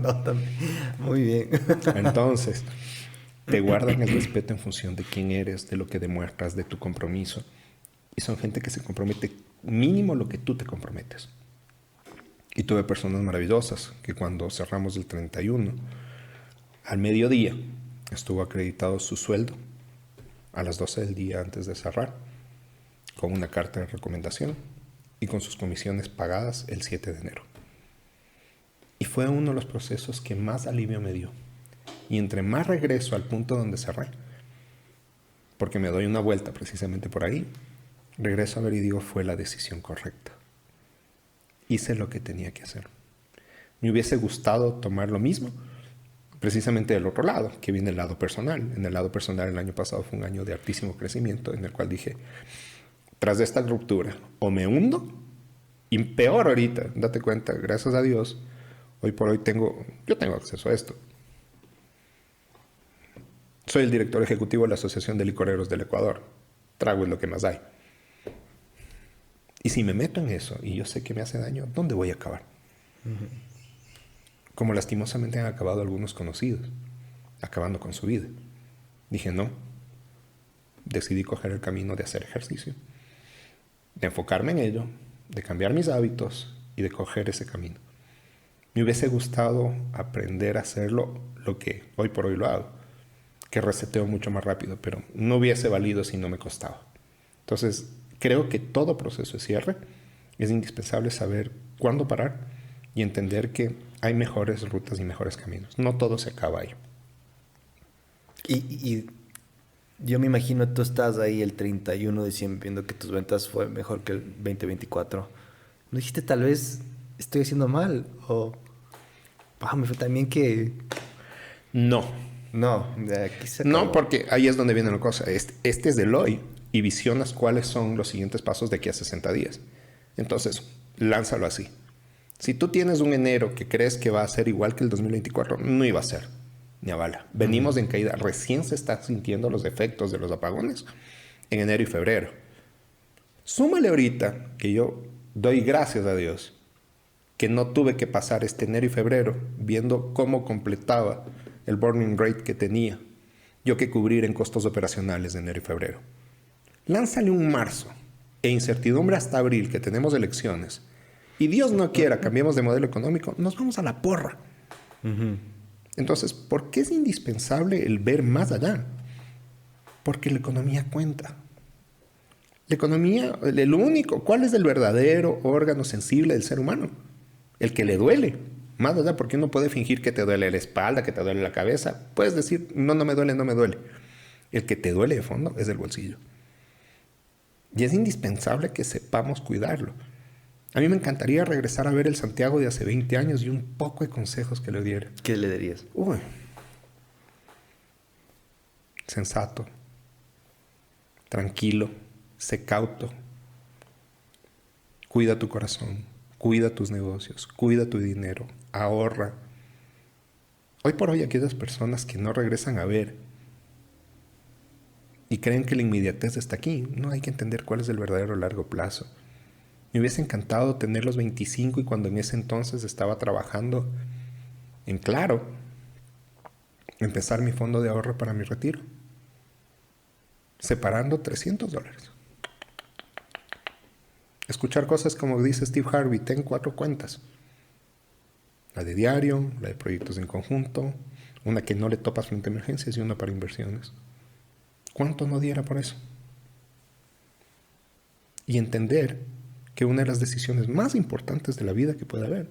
No, también. Muy bien. Entonces, te guardan el respeto en función de quién eres, de lo que demuestras, de tu compromiso. Y son gente que se compromete mínimo lo que tú te comprometes. Y tuve personas maravillosas que cuando cerramos el 31, al mediodía estuvo acreditado su sueldo a las 12 del día antes de cerrar, con una carta de recomendación y con sus comisiones pagadas el 7 de enero. Y fue uno de los procesos que más alivio me dio. Y entre más regreso al punto donde cerré, porque me doy una vuelta precisamente por ahí, regreso a ver y digo, fue la decisión correcta. Hice lo que tenía que hacer. Me hubiese gustado tomar lo mismo, precisamente del otro lado, que viene el lado personal. En el lado personal, el año pasado fue un año de altísimo crecimiento, en el cual dije, tras de esta ruptura, o me hundo, y peor ahorita, date cuenta, gracias a Dios, hoy por hoy yo tengo acceso a esto. Soy el director ejecutivo de la Asociación de Licoreros del Ecuador. Trago es lo que más hay. Y si me meto en eso y yo sé que me hace daño, ¿dónde voy a acabar? Como lastimosamente han acabado algunos conocidos, acabando con su vida. Dije no. Decidí coger el camino de hacer ejercicio, de enfocarme en ello, de cambiar mis hábitos y de coger ese camino. Me hubiese gustado aprender a hacerlo lo que hoy por hoy lo hago, que reseteo mucho más rápido, pero no hubiese valido si no me costaba. Entonces, creo que todo proceso de cierre es indispensable saber cuándo parar y entender que hay mejores rutas y mejores caminos. No todo se acaba ahí. Y yo me imagino tú estás ahí el 31 de diciembre viendo que tus ventas fue mejor que el 2024. ¿No dijiste tal vez estoy haciendo mal? O me fue también que... No. No, de aquí se acabó. No, porque ahí es donde viene la cosa. Este es del hoy y visionas cuáles son los siguientes pasos de aquí a 60 días. Entonces, lánzalo así. Si tú tienes un enero que crees que va a ser igual que el 2024, no iba a ser, ni a bala. Venimos en caída. Recién se están sintiendo los efectos de los apagones en enero y febrero. Súmale ahorita que yo doy gracias a Dios que no tuve que pasar este enero y febrero viendo cómo completaba el burning rate que tenía yo que cubrir en costos operacionales de enero y febrero. Lánzale un marzo e incertidumbre hasta abril que tenemos elecciones y Dios no quiera cambiemos de modelo económico, nos vamos a la porra. Entonces, ¿por qué es indispensable el ver más allá? Porque la economía cuenta. La economía, el único, ¿cuál es el verdadero órgano sensible del ser humano? El que le duele. Más allá, porque uno puede fingir que te duele la espalda, que te duele la cabeza. Puedes decir, no me duele, no me duele. El que te duele de fondo es el bolsillo. Y es indispensable que sepamos cuidarlo. A mí me encantaría regresar a ver el Santiago de hace 20 años y un poco de consejos que le diera. ¿Qué le dirías? Sensato, tranquilo, sé cauto. Cuida tu corazón, cuida tus negocios, cuida tu dinero, ahorra. Hoy por hoy aquellas personas que no regresan a ver y creen que la inmediatez está aquí, no hay que entender cuál es el verdadero largo plazo. Me hubiese encantado tener los 25 y cuando en ese entonces estaba trabajando en Claro, empezar mi fondo de ahorro para mi retiro, separando $300. Escuchar cosas como dice Steve Harvey, ten 4 cuentas. La de diario, la de proyectos en conjunto, una que no le topas frente a emergencias y una para inversiones. ¿Cuánto no diera por eso? Y entender que una de las decisiones más importantes de la vida que puede haber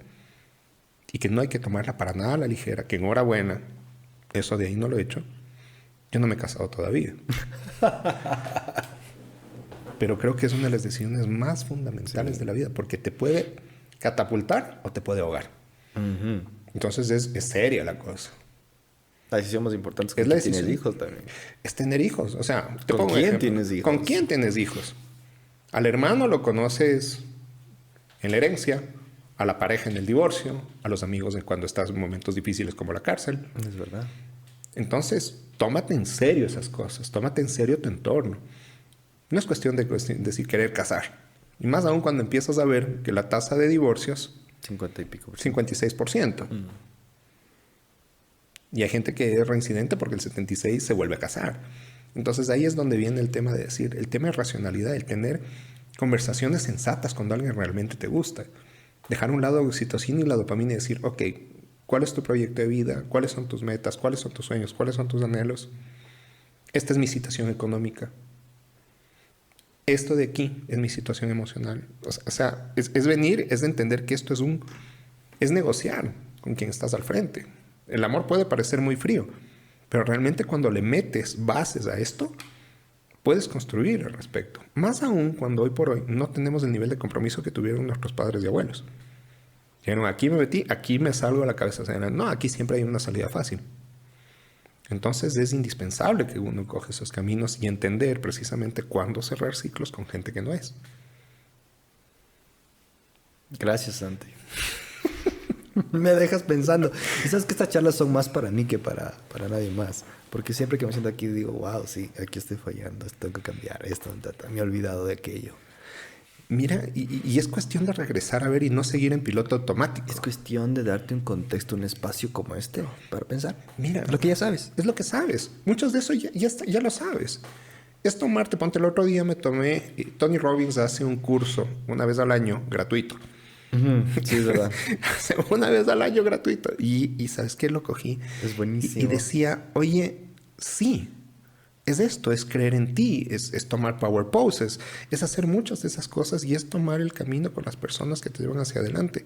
y que no hay que tomarla para nada a la ligera, que enhorabuena, eso de ahí no lo he hecho. Yo no me he casado todavía. Pero creo que es una de las decisiones más fundamentales de la vida, porque te puede catapultar o te puede ahogar. Entonces es seria la cosa. La decisión más importante es que Es la tienes decisión. hijos también. Es tener hijos. O sea, te ¿Con pongo un quién ejemplo. tienes hijos? ¿Con quién tienes hijos? Al hermano lo conoces en la herencia, a la pareja en el divorcio, a los amigos cuando estás en momentos difíciles como la cárcel. Es verdad. Entonces, tómate en serio esas cosas, tómate en serio tu entorno. No es cuestión de decir querer casar. Y más aún cuando empiezas a ver que la tasa de divorcios 50 y pico. 56%. Y hay gente que es reincidente porque el 76% se vuelve a casar. Entonces ahí es donde viene el tema de decir, el tema de racionalidad, el tener conversaciones sensatas cuando alguien realmente te gusta. Dejar a un lado la oxitocina y la dopamina y decir, ok, ¿cuál es tu proyecto de vida? ¿Cuáles son tus metas? ¿Cuáles son tus sueños? ¿Cuáles son tus anhelos? Esta es mi situación económica. Esto de aquí es mi situación emocional. O sea, es venir, es de entender que esto es negociar con quien estás al frente. El amor puede parecer muy frío, pero realmente cuando le metes bases a esto, puedes construir al respecto. Más aún cuando hoy por hoy no tenemos el nivel de compromiso que tuvieron nuestros padres y abuelos. Dijeron, aquí me metí, aquí me salgo a la cabeza. O sea, no, aquí siempre hay una salida fácil. Entonces es indispensable que uno coge esos caminos y entender precisamente cuándo cerrar ciclos con gente que no es. Gracias, Santi. Me dejas pensando. Y sabes que estas charlas son más para mí que para nadie más. Porque siempre que me siento aquí digo, wow, sí, aquí estoy fallando, tengo que cambiar esto, me he olvidado de aquello. Mira, y es cuestión de regresar a ver y no seguir en piloto automático. Es cuestión de darte un contexto, un espacio como este para pensar. Mira, Es lo que ya sabes. es lo que sabes. Muchos de eso ya lo sabes. Es tomarte, ponte el otro día me tomé, Tony Robbins hace un curso una vez al año gratuito. Sí, es verdad. Una vez al año gratuito. Y ¿sabes qué? Lo cogí. Es buenísimo. Y decía, oye, sí, es esto, es creer en ti, es tomar power poses, es hacer muchas de esas cosas y es tomar el camino con las personas que te llevan hacia adelante.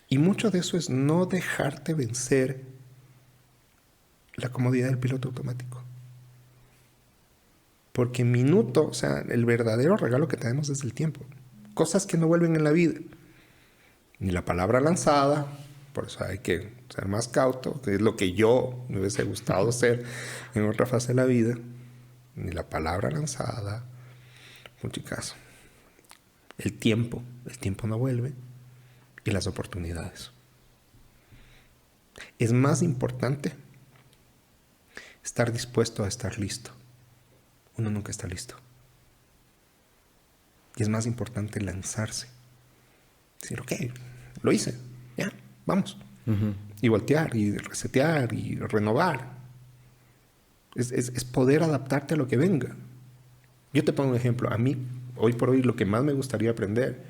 Y mucho de eso es no dejarte vencer la comodidad del piloto automático. Porque minuto, o sea, el verdadero regalo que tenemos es el tiempo. Cosas que no vuelven en la vida. Ni la palabra lanzada, por eso hay que ser más cauto, que es lo que yo me hubiese gustado ser en otra fase de la vida. Ni la palabra lanzada, mucho caso. El tiempo no vuelve. Y las oportunidades. Es más importante estar dispuesto a estar listo. Uno nunca está listo. Y es más importante lanzarse. Decir, ok, lo hice, ya, vamos. Y voltear, y resetear, y renovar. Es poder adaptarte a lo que venga. Yo te pongo un ejemplo. A mí, hoy por hoy, lo que más me gustaría aprender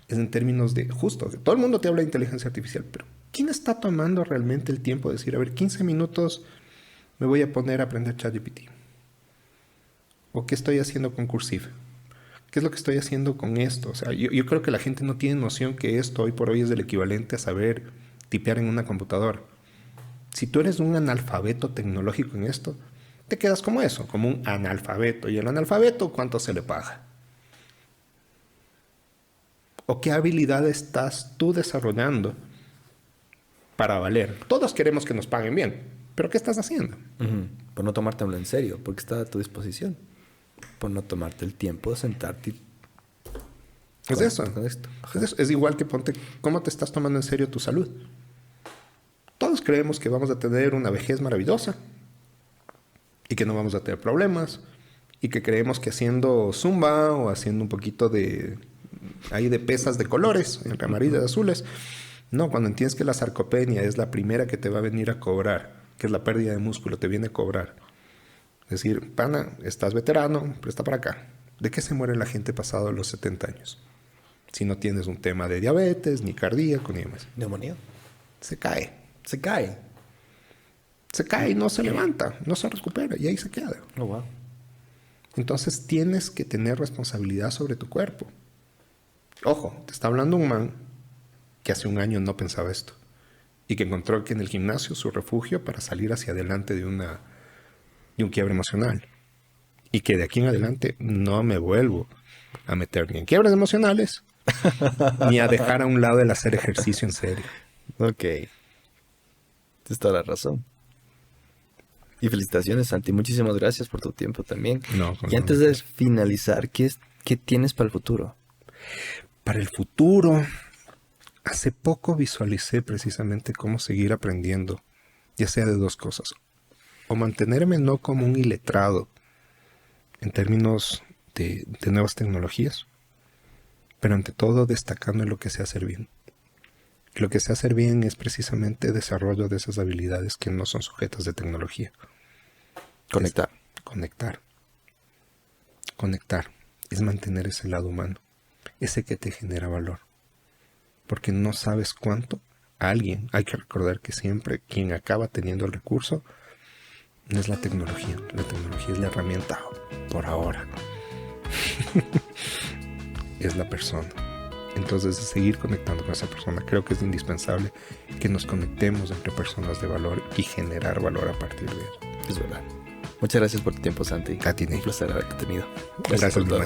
es en términos de, justo, que todo el mundo te habla de inteligencia artificial, pero ¿quién está tomando realmente el tiempo de decir, a ver, 15 minutos me voy a poner a aprender ChatGPT? ¿O qué estoy haciendo con Cursive? ¿Qué es lo que estoy haciendo con esto? O sea, yo creo que la gente no tiene noción que esto hoy por hoy es el equivalente a saber tipear en una computadora. Si tú eres un analfabeto tecnológico en esto, te quedas como eso, como un analfabeto. ¿Y el analfabeto cuánto se le paga? ¿O qué habilidad estás tú desarrollando para valer? Todos queremos que nos paguen bien, pero ¿qué estás haciendo? Por no tomártelo en serio, porque está a tu disposición. Por no tomarte el tiempo de sentarte y... Es eso. Es igual que ponte, ¿cómo te estás tomando en serio tu salud? Todos creemos que vamos a tener una vejez maravillosa y que no vamos a tener problemas y que creemos que haciendo zumba o haciendo un poquito de pesas de colores, entre amarillas y azules. No, cuando entiendes que la sarcopenia es la primera que te va a venir a cobrar, que es la pérdida de músculo, te viene a cobrar. Es decir, pana, estás veterano, presta para acá. ¿De qué se muere la gente pasado los 70 años? Si no tienes un tema de diabetes, ni cardíaco, ni demás. Neumonía. Se cae. Se cae. Se cae y no se levanta, no se recupera y ahí se queda. Oh, wow. Entonces tienes que tener responsabilidad sobre tu cuerpo. Ojo, te está hablando un man que hace un año no pensaba esto y que encontró que en el gimnasio su refugio para salir hacia adelante de un quiebre emocional. Y que de aquí en adelante no me vuelvo a meter ni en quiebras emocionales, ni a dejar a un lado el hacer ejercicio en serio. Ok. Tienes toda la razón. Y felicitaciones, Santi. Muchísimas gracias por tu tiempo también. No, y antes de finalizar, ¿qué tienes para el futuro? Para el futuro, hace poco visualicé precisamente cómo seguir aprendiendo, ya sea de dos cosas. O mantenerme no como un iletrado en términos de nuevas tecnologías, pero ante todo destacando en lo que sé hacer bien. Lo que sé hacer bien es precisamente desarrollo de esas habilidades que no son sujetas de tecnología. Conectar. Conectar. Es mantener ese lado humano, ese que te genera valor. Porque no sabes cuánto alguien, hay que recordar que siempre quien acaba teniendo el recurso no es la tecnología es la herramienta por ahora. Es la persona. Entonces, seguir conectando con esa persona, creo que es indispensable que nos conectemos entre personas de valor y generar valor a partir de eso. Es verdad. Muchas gracias por tu tiempo, Santi. A ti, Un placer haberte tenido. Gracias por todo.